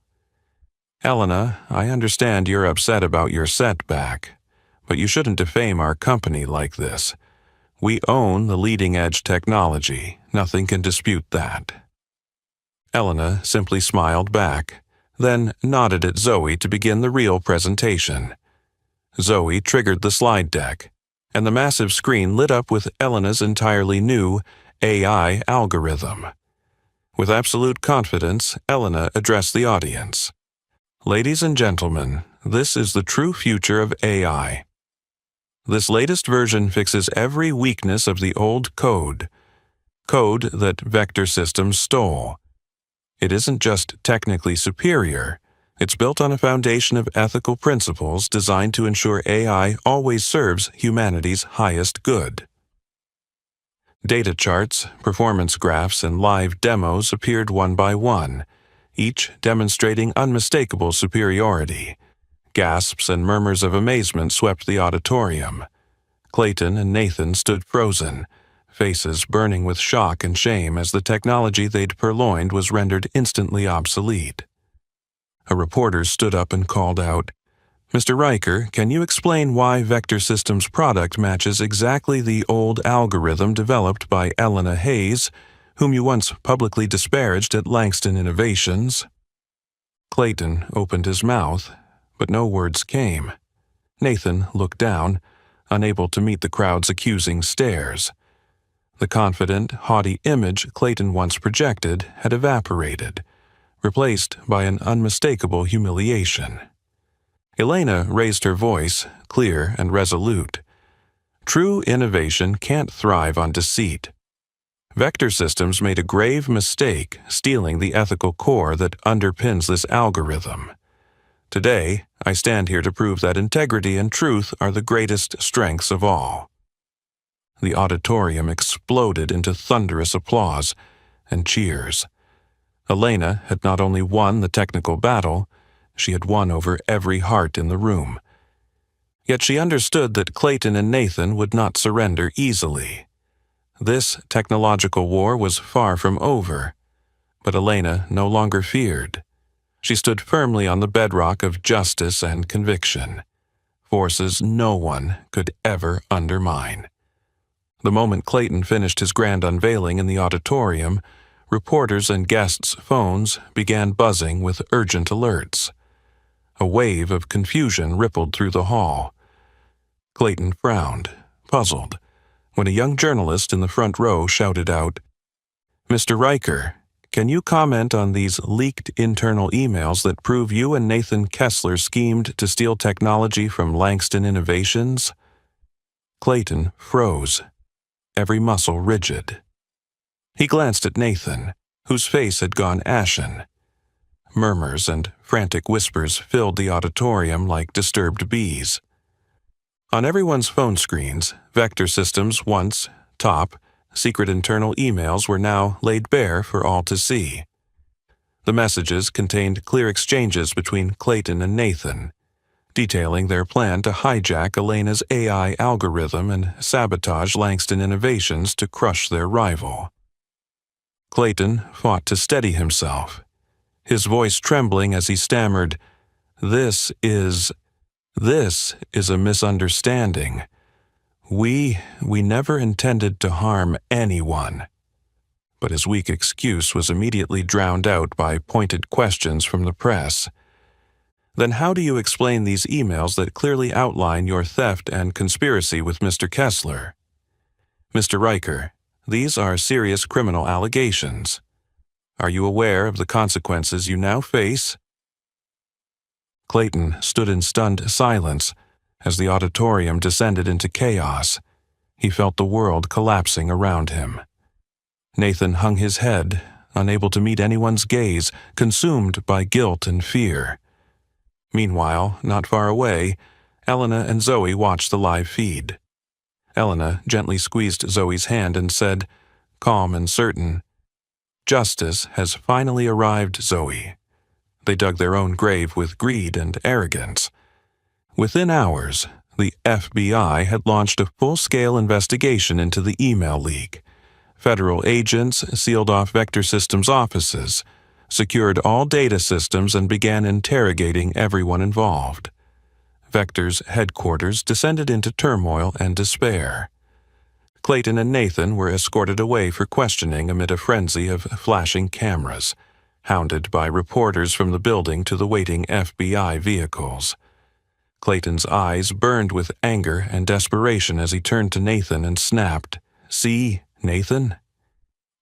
S1: "Elena, I understand you're upset about your setback, but you shouldn't defame our company like this. We own the leading-edge technology. Nothing can dispute that." Elena simply smiled back, then nodded at Zoe to begin the real presentation. Zoe triggered the slide deck, and the massive screen lit up with Elena's entirely new AI algorithm. With absolute confidence, Elena addressed the audience. "Ladies and gentlemen, this is the true future of AI. This latest version fixes every weakness of the old code that Vector Systems stole. It isn't just technically superior, it's built on a foundation of ethical principles designed to ensure AI always serves humanity's highest good." Data charts, performance graphs, and live demos appeared one by one, each demonstrating unmistakable superiority. Gasps and murmurs of amazement swept the auditorium. Clayton and Nathan stood frozen, faces burning with shock and shame as the technology they'd purloined was rendered instantly obsolete. A reporter stood up and called out, "Mr. Riker, can you explain why Vector Systems' product matches exactly the old algorithm developed by Elena Hayes, whom you once publicly disparaged at Langston Innovations." Clayton opened his mouth, but no words came. Nathan looked down, unable to meet the crowd's accusing stares. The confident, haughty image Clayton once projected had evaporated, replaced by an unmistakable humiliation. Elena raised her voice, clear and resolute. "True innovation can't thrive on deceit. Vector Systems made a grave mistake stealing the ethical core that underpins this algorithm. Today, I stand here to prove that integrity and truth are the greatest strengths of all." The auditorium exploded into thunderous applause and cheers. Elena had not only won the technical battle, she had won over every heart in the room. Yet she understood that Clayton and Nathan would not surrender easily. This technological war was far from over, but Elena no longer feared. She stood firmly on the bedrock of justice and conviction, forces no one could ever undermine. The moment Clayton finished his grand unveiling in the auditorium, reporters' and guests' phones began buzzing with urgent alerts. A wave of confusion rippled through the hall. Clayton frowned, puzzled, when a young journalist in the front row shouted out, "Mr. Riker, can you comment on these leaked internal emails that prove you and Nathan Kessler schemed to steal technology from Langston Innovations?" Clayton froze, every muscle rigid. He glanced at Nathan, whose face had gone ashen. Murmurs and frantic whispers filled the auditorium like disturbed bees. On everyone's phone screens, Vector Systems' once top, secret internal emails were now laid bare for all to see. The messages contained clear exchanges between Clayton and Nathan, detailing their plan to hijack Elena's AI algorithm and sabotage Langston Innovations to crush their rival. Clayton fought to steady himself, his voice trembling as he stammered, This is a misunderstanding. We never intended to harm anyone." But his weak excuse was immediately drowned out by pointed questions from the press. "Then how do you explain these emails that clearly outline your theft and conspiracy with Mr. Kessler? Mr. Riker, these are serious criminal allegations. Are you aware of the consequences you now face?" Clayton stood in stunned silence as the auditorium descended into chaos. He felt the world collapsing around him. Nathan hung his head, unable to meet anyone's gaze, consumed by guilt and fear. Meanwhile, not far away, Elena and Zoe watched the live feed. Elena gently squeezed Zoe's hand and said, calm and certain, "Justice has finally arrived, Zoe." They dug their own grave with greed and arrogance. Within hours, the FBI had launched a full-scale investigation into the email leak. Federal agents sealed off Vector Systems' offices, secured all data systems, and began interrogating everyone involved. Vector's headquarters descended into turmoil and despair. Clayton and Nathan were escorted away for questioning amid a frenzy of flashing cameras, hounded by reporters from the building to the waiting FBI vehicles. Clayton's eyes burned with anger and desperation as he turned to Nathan and snapped, "See, Nathan?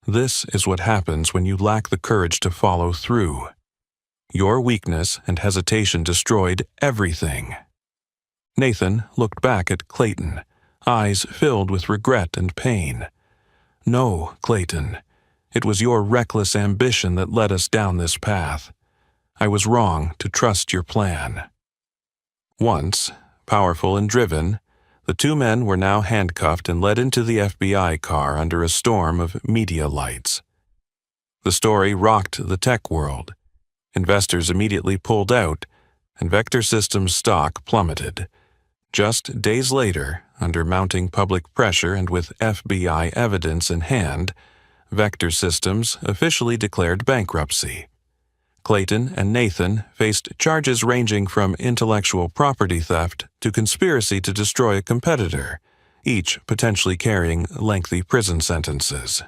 S1: This is what happens when you lack the courage to follow through. Your weakness and hesitation destroyed everything." Nathan looked back at Clayton, eyes filled with regret and pain. "No, Clayton. It was your reckless ambition that led us down this path. I was wrong to trust your plan." Once, powerful and driven, the two men were now handcuffed and led into the FBI car under a storm of media lights. The story rocked the tech world. Investors immediately pulled out, and Vector Systems stock plummeted. Just days later, under mounting public pressure and with FBI evidence in hand, Vector Systems officially declared bankruptcy. Clayton and Nathan faced charges ranging from intellectual property theft to conspiracy to destroy a competitor, each potentially carrying lengthy prison sentences.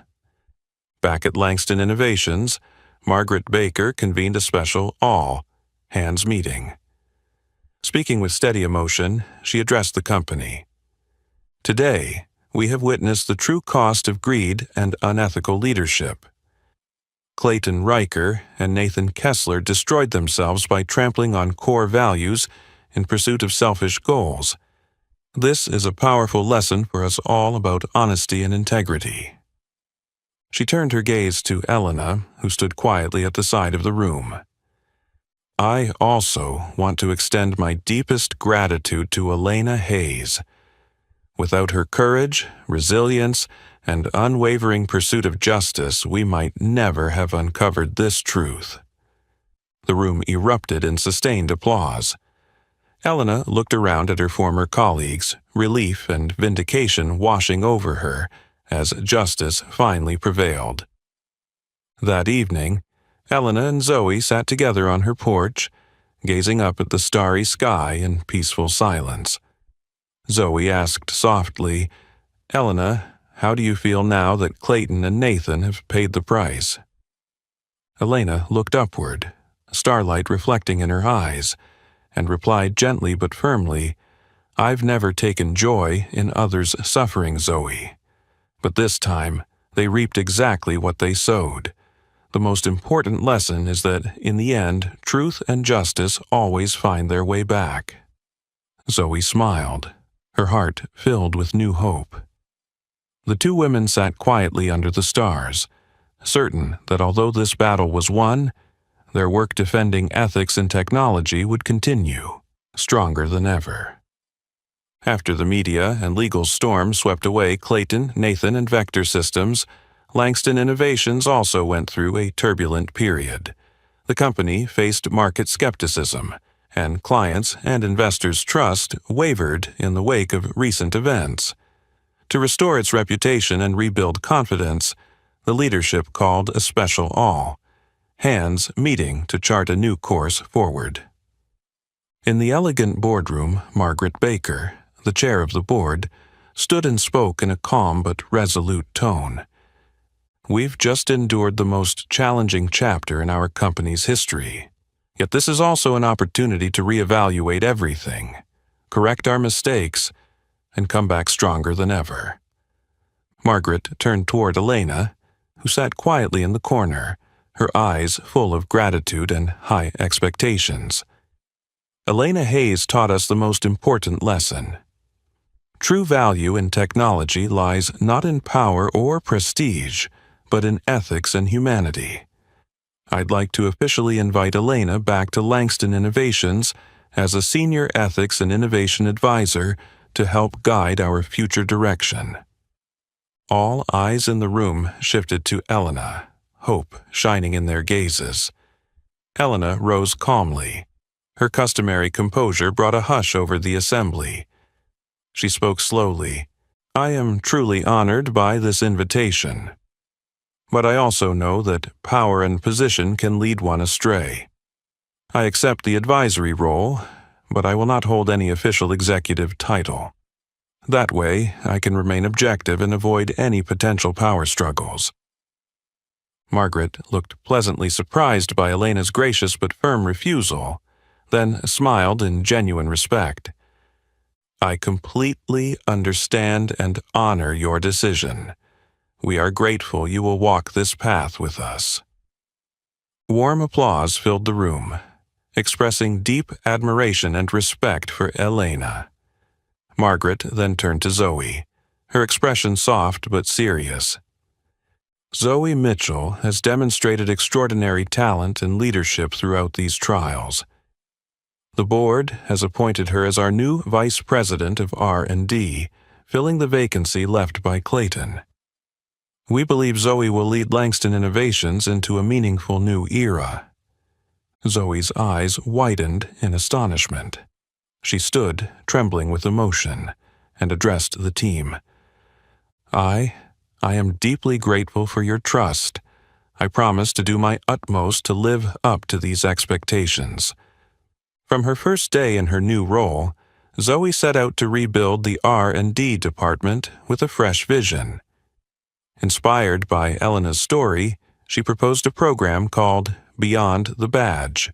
S1: Back at Langston Innovations, Margaret Baker convened a special all-hands meeting. Speaking with steady emotion, she addressed the company. Today, we have witnessed the true cost of greed and unethical leadership. Clayton Riker and Nathan Kessler destroyed themselves by trampling on core values in pursuit of selfish goals. This is a powerful lesson for us all about honesty and integrity. She turned her gaze to Elena, who stood quietly at the side of the room. I also want to extend my deepest gratitude to Elena Hayes. Without her courage, resilience, and unwavering pursuit of justice, we might never have uncovered this truth. The room erupted in sustained applause. Elena looked around at her former colleagues, relief and vindication washing over her as justice finally prevailed. That evening, Elena and Zoe sat together on her porch, gazing up at the starry sky in peaceful silence. Zoe asked softly, "Elena, how do you feel now that Clayton and Nathan have paid the price?" Elena looked upward, starlight reflecting in her eyes, and replied gently but firmly, "I've never taken joy in others' suffering, Zoe. But this time, they reaped exactly what they sowed. The most important lesson is that, in the end, truth and justice always find their way back." Zoe smiled, her heart filled with new hope. The two women sat quietly under the stars, certain that although this battle was won, their work defending ethics and technology would continue, stronger than ever. After the media and legal storm swept away Clayton, Nathan, and Vector Systems, Langston Innovations also went through a turbulent period. The company faced market skepticism, and clients' and investors' trust wavered in the wake of recent events. To restore its reputation and rebuild confidence, the leadership called a special all-hands meeting to chart a new course forward. In the elegant boardroom, Margaret Baker, the chair of the board, stood and spoke in a calm but resolute tone. "We've just endured the most challenging chapter in our company's history. Yet this is also an opportunity to reevaluate everything, correct our mistakes, and come back stronger than ever." Margaret turned toward Elena, who sat quietly in the corner, her eyes full of gratitude and high expectations. Elena Hayes taught us the most important lesson. True value in technology lies not in power or prestige, but in ethics and humanity. I'd like to officially invite Elena back to Langston Innovations as a senior ethics and innovation advisor to help guide our future direction. All eyes in the room shifted to Elena, hope shining in their gazes. Elena rose calmly. Her customary composure brought a hush over the assembly. She spoke slowly. "I am truly honored by this invitation. But I also know that power and position can lead one astray. I accept the advisory role, but I will not hold any official executive title. That way, I can remain objective and avoid any potential power struggles." Margaret looked pleasantly surprised by Elena's gracious but firm refusal, then smiled in genuine respect. "I completely understand and honor your decision. We are grateful you will walk this path with us." Warm applause filled the room, expressing deep admiration and respect for Elena. Margaret then turned to Zoe, her expression soft but serious. "Zoe Mitchell has demonstrated extraordinary talent and leadership throughout these trials. The board has appointed her as our new Vice President of R&D, filling the vacancy left by Clayton. We believe Zoe will lead Langston Innovations into a meaningful new era." Zoe's eyes widened in astonishment. She stood, trembling with emotion, and addressed the team. I am deeply grateful for your trust. I promise to do my utmost to live up to these expectations." From her first day in her new role, Zoe set out to rebuild the R&D department with a fresh vision. Inspired by Elena's story, she proposed a program called Beyond the Badge,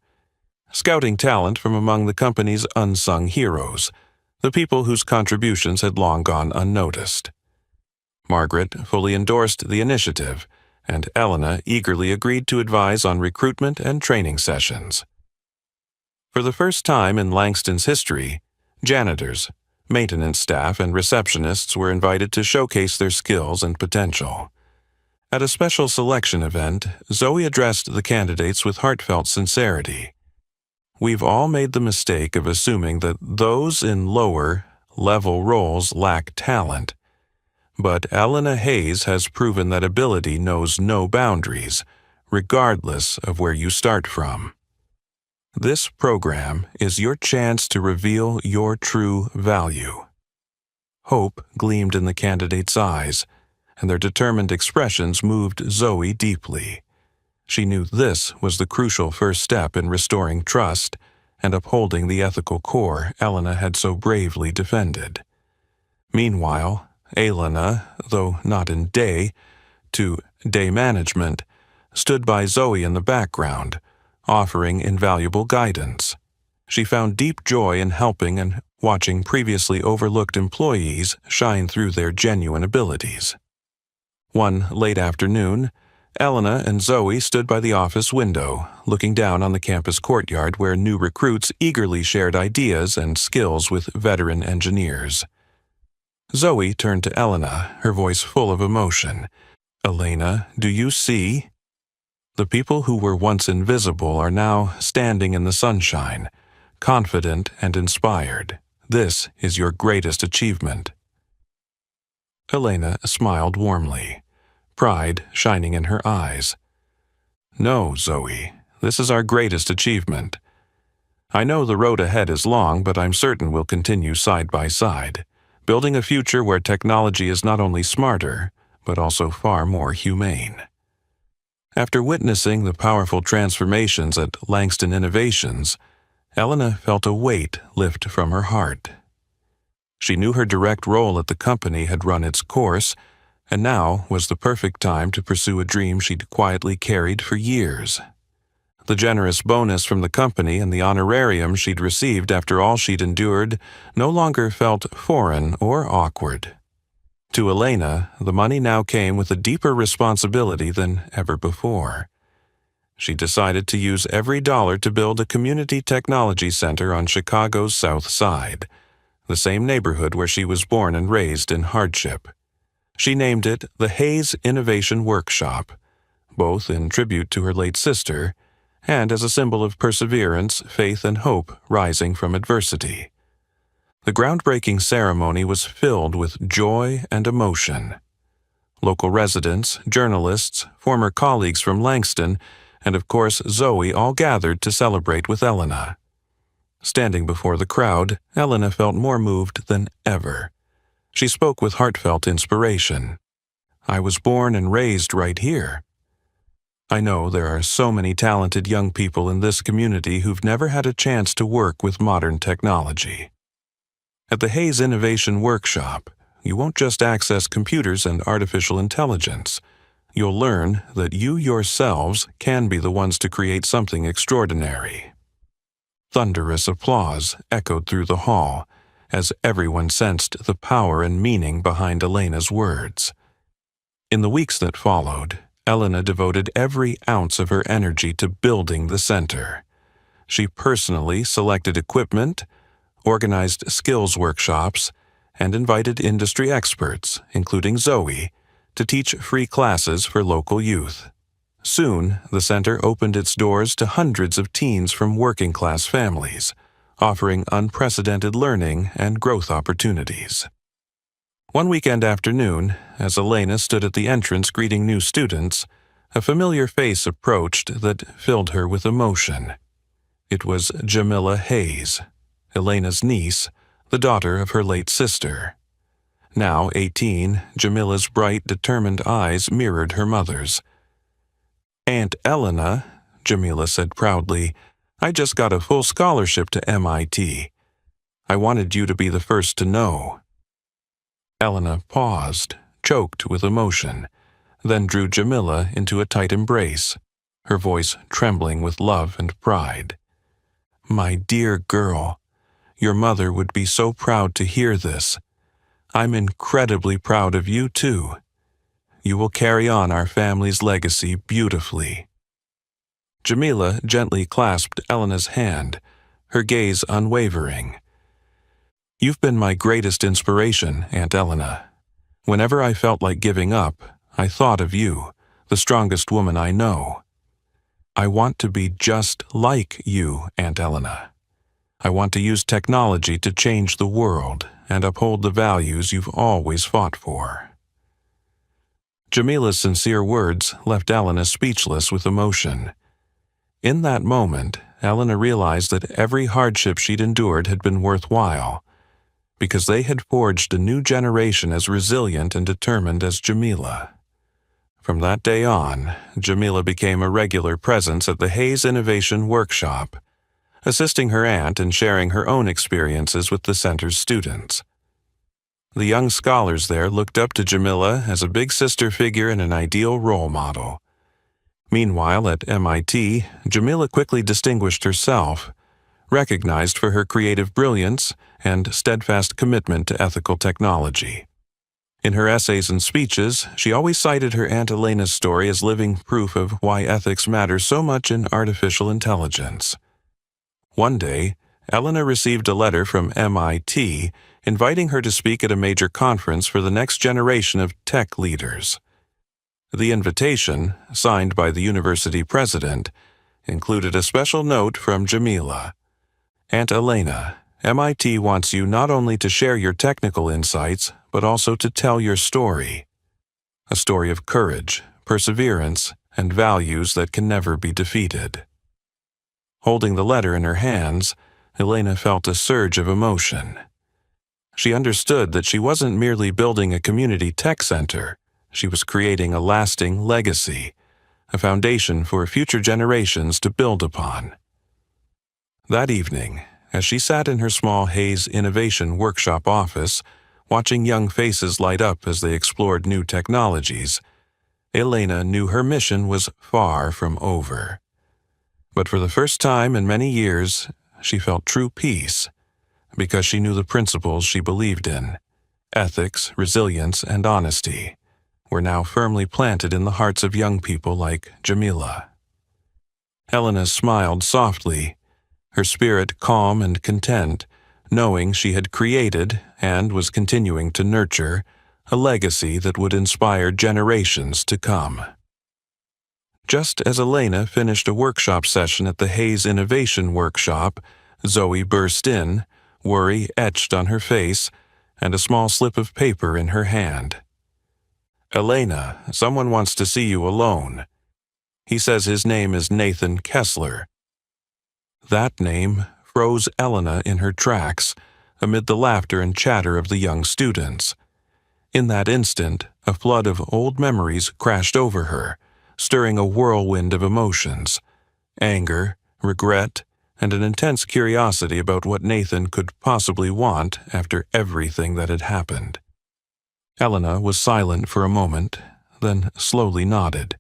S1: scouting talent from among the company's unsung heroes, the people whose contributions had long gone unnoticed. Margaret fully endorsed the initiative, and Elena eagerly agreed to advise on recruitment and training sessions. For the first time in Langston's history, janitors, maintenance staff, and receptionists were invited to showcase their skills and potential. At a special selection event, Zoe addressed the candidates with heartfelt sincerity. "We've all made the mistake of assuming that those in lower-level roles lack talent. But Elena Hayes has proven that ability knows no boundaries, regardless of where you start from. This program is your chance to reveal your true value." Hope gleamed in the candidates' eyes, and their determined expressions moved Zoe deeply. She knew this was the crucial first step in restoring trust and upholding the ethical core Elena had so bravely defended. Meanwhile, Elena, though not in day management, stood by Zoe in the background, offering invaluable guidance. She found deep joy in helping and watching previously overlooked employees shine through their genuine abilities. One late afternoon, Elena and Zoe stood by the office window, looking down on the campus courtyard where new recruits eagerly shared ideas and skills with veteran engineers. Zoe turned to Elena, her voice full of emotion. "Elena, do you see? The people who were once invisible are now standing in the sunshine, confident and inspired. This is your greatest achievement." Elena smiled warmly, pride shining in her eyes. "No, Zoe, this is our greatest achievement. I know the road ahead is long, but I'm certain we'll continue side by side, building a future where technology is not only smarter, but also far more humane." After witnessing the powerful transformations at Langston Innovations, Elena felt a weight lift from her heart. She knew her direct role at the company had run its course, and now was the perfect time to pursue a dream she'd quietly carried for years. The generous bonus from the company and the honorarium she'd received after all she'd endured no longer felt foreign or awkward. To Elena, the money now came with a deeper responsibility than ever before. She decided to use every dollar to build a community technology center on Chicago's South Side, the same neighborhood where she was born and raised in hardship. She named it the Hayes Innovation Workshop, both in tribute to her late sister and as a symbol of perseverance, faith, and hope rising from adversity. The groundbreaking ceremony was filled with joy and emotion. Local residents, journalists, former colleagues from Langston, and of course Zoe all gathered to celebrate with Elena. Standing before the crowd, Elena felt more moved than ever. She spoke with heartfelt inspiration. "I was born and raised right here. I know there are so many talented young people in this community who've never had a chance to work with modern technology. At the Hayes Innovation Workshop, you won't just access computers and artificial intelligence. You'll learn that you yourselves can be the ones to create something extraordinary." Thunderous applause echoed through the hall as everyone sensed the power and meaning behind Elena's words. In the weeks that followed, Elena devoted every ounce of her energy to building the center. She personally selected equipment, organized skills workshops, and invited industry experts, including Zoe, to teach free classes for local youth. Soon, the center opened its doors to hundreds of teens from working-class families, offering unprecedented learning and growth opportunities. One weekend afternoon, as Elena stood at the entrance greeting new students, a familiar face approached that filled her with emotion. It was Jamila Hayes, Elena's niece, the daughter of her late sister. Now 18, Jamila's bright, determined eyes mirrored her mother's. "Aunt Elena," Jamila said proudly, "I just got a full scholarship to MIT. I wanted you to be the first to know." Elena paused, choked with emotion. then drew Jamila into a tight embrace, her voice trembling with love and pride. "My dear girl, your mother would be so proud to hear this. I'm incredibly proud of you, too. You will carry on our family's legacy beautifully." Jamila gently clasped Elena's hand, her gaze unwavering. "You've been my greatest inspiration, Aunt Elena. Whenever I felt like giving up, I thought of you, the strongest woman I know. I want to be just like you, Aunt Elena. I want to use technology to change the world and uphold the values you've always fought for." Jamila's sincere words left Elena speechless with emotion. In that moment, Elena realized that every hardship she'd endured had been worthwhile, because they had forged a new generation as resilient and determined as Jamila. From that day on, Jamila became a regular presence at the Hayes Innovation Workshop, assisting her aunt and sharing her own experiences with the center's students. The young scholars there looked up to Jamila as a big sister figure and an ideal role model. Meanwhile, at MIT, Jamila quickly distinguished herself, recognized for her creative brilliance and steadfast commitment to ethical technology. In her essays and speeches, she always cited her Aunt Elena's story as living proof of why ethics matter so much in artificial intelligence. One day, Elena received a letter from MIT inviting her to speak at a major conference for the next generation of tech leaders. The invitation, signed by the university president, included a special note from Jamila. "Aunt Elena, MIT wants you not only to share your technical insights, but also to tell your story. A story of courage, perseverance, and values that can never be defeated." Holding the letter in her hands, Elena felt a surge of emotion. She understood that she wasn't merely building a community tech center, she was creating a lasting legacy, a foundation for future generations to build upon. That evening, as she sat in her small Hayes Innovation Workshop office, watching young faces light up as they explored new technologies, Elena knew her mission was far from over. But for the first time in many years, she felt true peace, because she knew the principles she believed in, ethics, resilience, and honesty, were now firmly planted in the hearts of young people like Jamila. Elena smiled softly, her spirit calm and content, knowing she had created, and was continuing to nurture, a legacy that would inspire generations to come. Just as Elena finished a workshop session at the Hayes Innovation Workshop, Zoe burst in, worry etched on her face, and a small slip of paper in her hand. "Elena, someone wants to see you alone. He says his name is Nathan Kessler." That name froze Elena in her tracks, amid the laughter and chatter of the young students. In that instant, a flood of old memories crashed over her, stirring a whirlwind of emotions: anger, regret, and an intense curiosity about what Nathan could possibly want after everything that had happened. Elena was silent for a moment, then slowly nodded.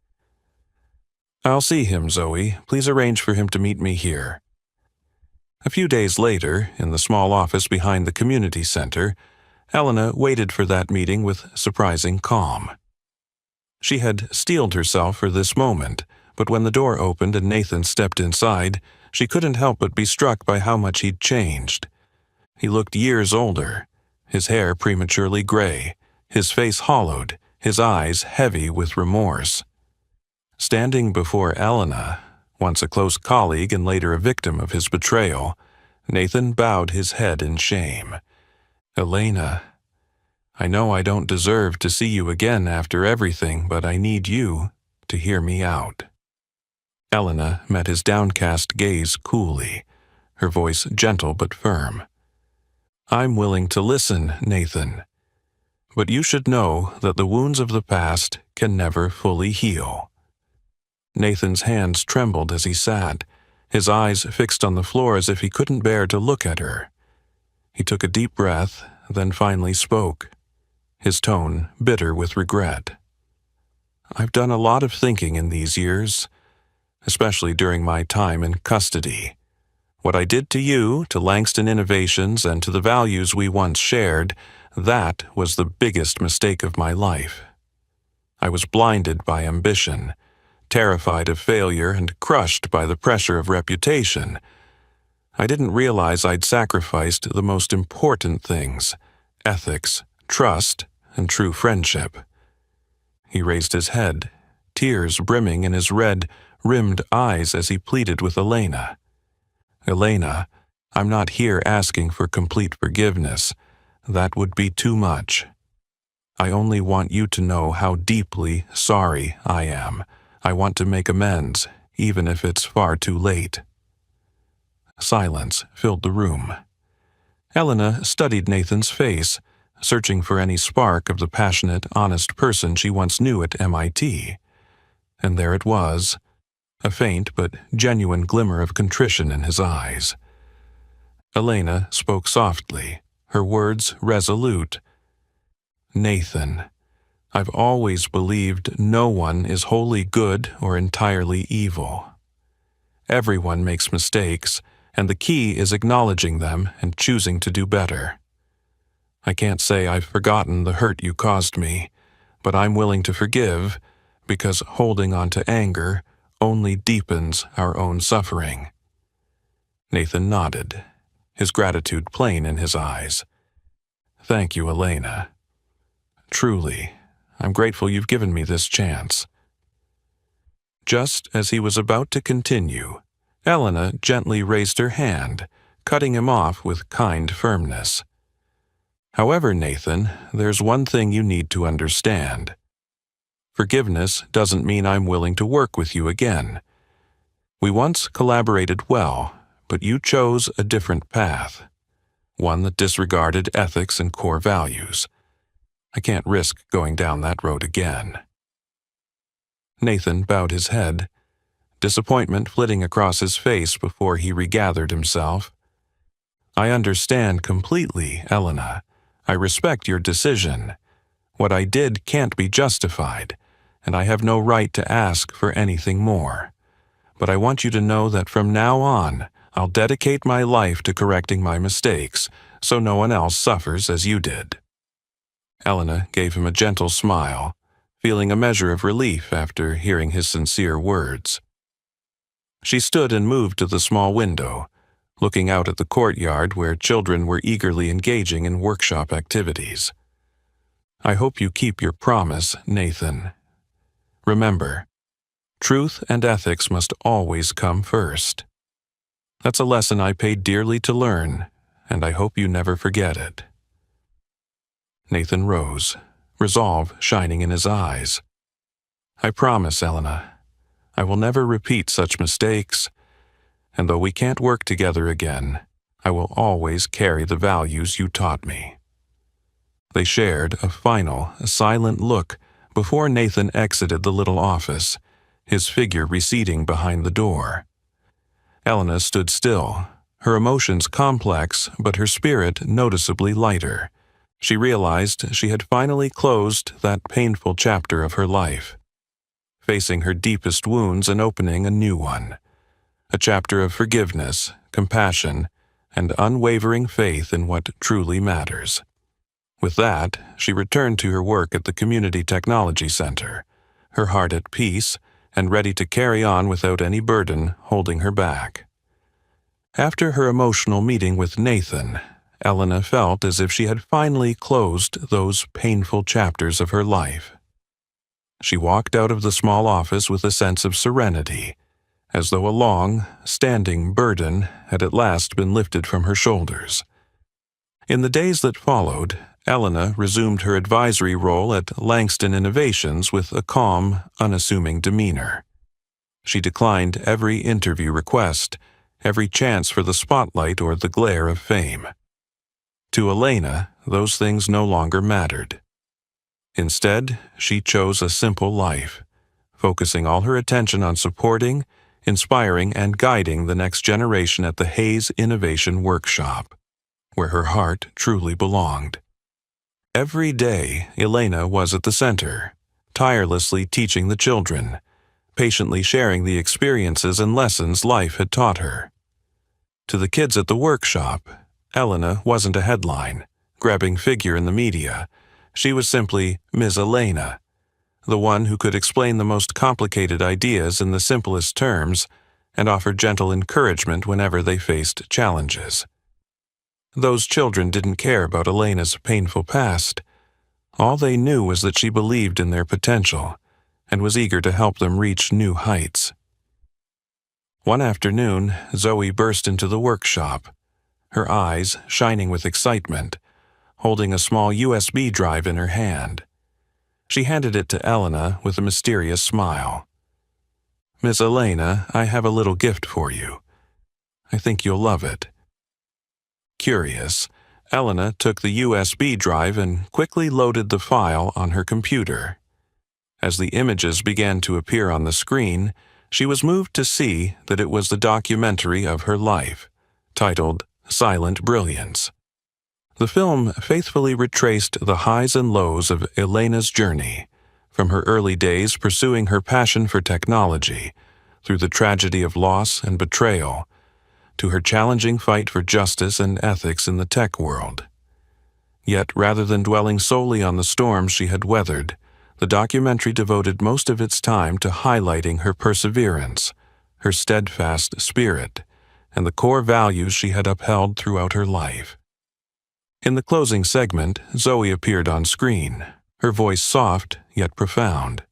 S1: "I'll see him, Zoe. Please arrange for him to meet me here." A few days later, in the small office behind the community center, Elena waited for that meeting with surprising calm. She had steeled herself for this moment, but when the door opened and Nathan stepped inside, she couldn't help but be struck by how much he'd changed. He looked years older, his hair prematurely gray, his face hollowed, his eyes heavy with remorse. Standing before Elena, once a close colleague and later a victim of his betrayal, Nathan bowed his head in shame. "Elena, I know I don't deserve to see you again after everything, but I need you to hear me out." Elena met his downcast gaze coolly, her voice gentle but firm. "I'm willing to listen, Nathan. But you should know that the wounds of the past can never fully heal." Nathan's hands trembled as he sat, his eyes fixed on the floor as if he couldn't bear to look at her. He took a deep breath, then finally spoke, his tone bitter with regret. I've done a lot of thinking in these years, especially during my time in custody. What I did to you, to Langston Innovations, and to the values we once shared, that was the biggest mistake of my life. I was blinded by ambition, terrified of failure, and crushed by the pressure of reputation. I didn't realize I'd sacrificed the most important things: ethics, trust, and true friendship. He raised his head, tears brimming in his red-rimmed eyes as he pleaded with Elena. Elena, I'm not here asking for complete forgiveness. That would be too much. I only want you to know how deeply sorry I am. I want to make amends, even if it's far too late. Silence filled the room. Elena studied Nathan's face, searching for any spark of the passionate, honest person she once knew at MIT. And there it was, a faint but genuine glimmer of contrition in his eyes. Elena spoke softly, her words resolute. Nathan, I've always believed no one is wholly good or entirely evil. Everyone makes mistakes, and the key is acknowledging them and choosing to do better. I can't say I've forgotten the hurt you caused me, but I'm willing to forgive, because holding on to anger only deepens our own suffering. Nathan nodded, his gratitude plain in his eyes. Thank you, Elena. Truly, I'm grateful you've given me this chance. Just as he was about to continue, Elena gently raised her hand, cutting him off with kind firmness. However, Nathan, there's one thing you need to understand. Forgiveness doesn't mean I'm willing to work with you again. We once collaborated well, but you chose a different path, one that disregarded ethics and core values. I can't risk going down that road again. Nathan bowed his head, disappointment flitting across his face before he regathered himself. I understand completely, Elena. I respect your decision. What I did can't be justified, and I have no right to ask for anything more. But I want you to know that from now on, I'll dedicate my life to correcting my mistakes, so no one else suffers as you did. Elena gave him a gentle smile, feeling a measure of relief after hearing his sincere words. She stood and moved to the small window, looking out at the courtyard where children were eagerly engaging in workshop activities. I hope you keep your promise, Nathan. Remember, truth and ethics must always come first. That's a lesson I paid dearly to learn, and I hope you never forget it. Nathan rose, resolve shining in his eyes. I promise, Elena, I will never repeat such mistakes, and though we can't work together again, I will always carry the values you taught me. They shared a final, silent look before Nathan exited the little office, his figure receding behind the door. Elena stood still, her emotions complex but her spirit noticeably lighter. She realized she had finally closed that painful chapter of her life, facing her deepest wounds and opening a new one, a chapter of forgiveness, compassion, and unwavering faith in what truly matters. With that, she returned to her work at the Community Technology Center, her heart at peace and ready to carry on without any burden holding her back. After her emotional meeting with Nathan, Elena felt as if she had finally closed those painful chapters of her life. She walked out of the small office with a sense of serenity, as though a long, standing burden had at last been lifted from her shoulders. In the days that followed, Elena resumed her advisory role at Langston Innovations with a calm, unassuming demeanor. She declined every interview request, every chance for the spotlight or the glare of fame. To Elena, those things no longer mattered. Instead, she chose a simple life, focusing all her attention on supporting, inspiring, and guiding the next generation at the Hayes Innovation Workshop, where her heart truly belonged. Every day, Elena was at the center, tirelessly teaching the children, patiently sharing the experiences and lessons life had taught her. To the kids at the workshop, Elena wasn't a headline, grabbing figure in the media. She was simply Ms. Elena, the one who could explain the most complicated ideas in the simplest terms and offer gentle encouragement whenever they faced challenges. Those children didn't care about Elena's painful past. All they knew was that she believed in their potential and was eager to help them reach new heights. One afternoon, Zoe burst into the workshop, her eyes shining with excitement, holding a small USB drive in her hand. She handed it to Elena with a mysterious smile. "Miss Elena, I have a little gift for you. I think you'll love it." Curious, Elena took the USB drive and quickly loaded the file on her computer. As the images began to appear on the screen, she was moved to see that it was the documentary of her life, titled Silent Brilliance. The film faithfully retraced the highs and lows of Elena's journey, from her early days pursuing her passion for technology, through the tragedy of loss and betrayal, to her challenging fight for justice and ethics in the tech world. Yet, rather than dwelling solely on the storms she had weathered, the documentary devoted most of its time to highlighting her perseverance, her steadfast spirit, and the core values she had upheld throughout her life. In the closing segment, Zoe appeared on screen, her voice soft yet profound.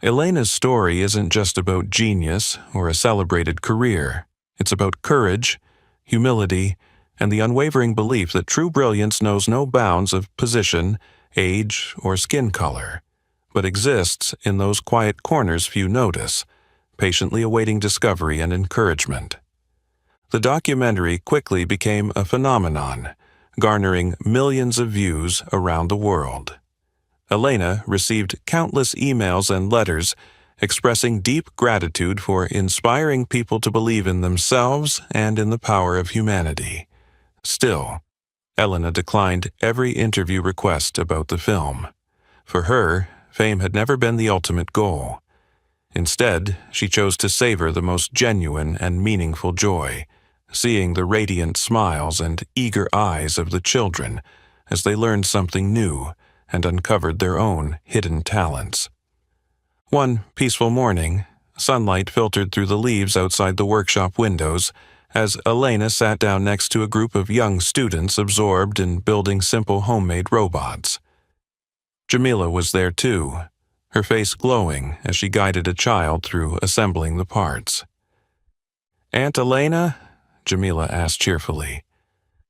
S1: Elena's story isn't just about genius or a celebrated career. It's about courage, humility, and the unwavering belief that true brilliance knows no bounds of position, age, or skin color, but exists in those quiet corners few notice, patiently awaiting discovery and encouragement. The documentary quickly became a phenomenon, garnering millions of views around the world. Elena received countless emails and letters expressing deep gratitude for inspiring people to believe in themselves and in the power of humanity. Still, Elena declined every interview request about the film. For her, fame had never been the ultimate goal. Instead, she chose to savor the most genuine and meaningful joy, seeing the radiant smiles and eager eyes of the children as they learned something new and uncovered their own hidden talents. One peaceful morning, sunlight filtered through the leaves outside the workshop windows as Elena sat down next to a group of young students absorbed in building simple homemade robots. Jamila was there too, her face glowing as she guided a child through assembling the parts. "Aunt Elena," Jamila asked cheerfully,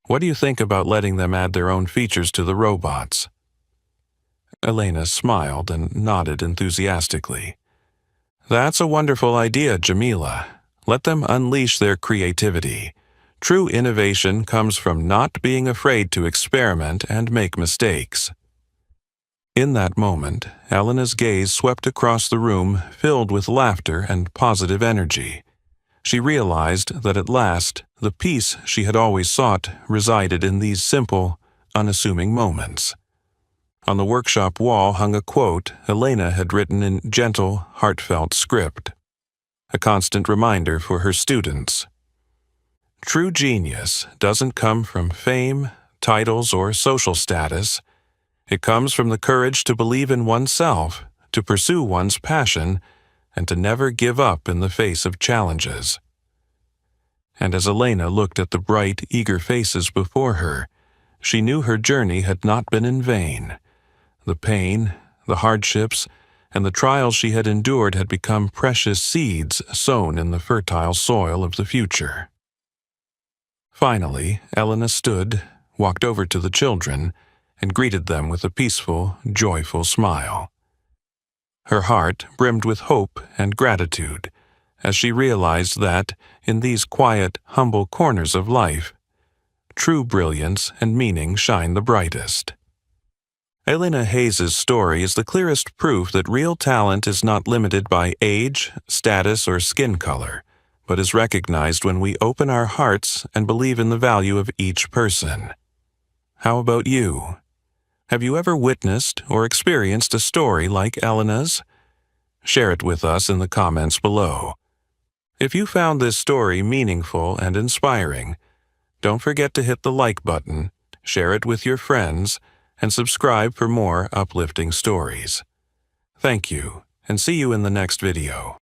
S1: "what do you think about letting them add their own features to the robots?" Elena smiled and nodded enthusiastically. "That's a wonderful idea, Jamila. Let them unleash their creativity. True innovation comes from not being afraid to experiment and make mistakes." In that moment, Elena's gaze swept across the room filled with laughter and positive energy. She realized that at last, the peace she had always sought resided in these simple, unassuming moments. On the workshop wall hung a quote Elena had written in gentle, heartfelt script, a constant reminder for her students. "True genius doesn't come from fame, titles, or social status. It comes from the courage to believe in oneself, to pursue one's passion, and to never give up in the face of challenges." And as Elena looked at the bright, eager faces before her, she knew her journey had not been in vain. The pain, the hardships, and the trials she had endured had become precious seeds sown in the fertile soil of the future. Finally, Elena stood, walked over to the children, and greeted them with a peaceful, joyful smile. Her heart brimmed with hope and gratitude as she realized that, in these quiet, humble corners of life, true brilliance and meaning shine the brightest. Elena Hayes' story is the clearest proof that real talent is not limited by age, status, or skin color, but is recognized when we open our hearts and believe in the value of each person. How about you? Have you ever witnessed or experienced a story like Elena's? Share it with us in the comments below. If you found this story meaningful and inspiring, don't forget to hit the like button, share it with your friends, and subscribe for more uplifting stories. Thank you, and see you in the next video.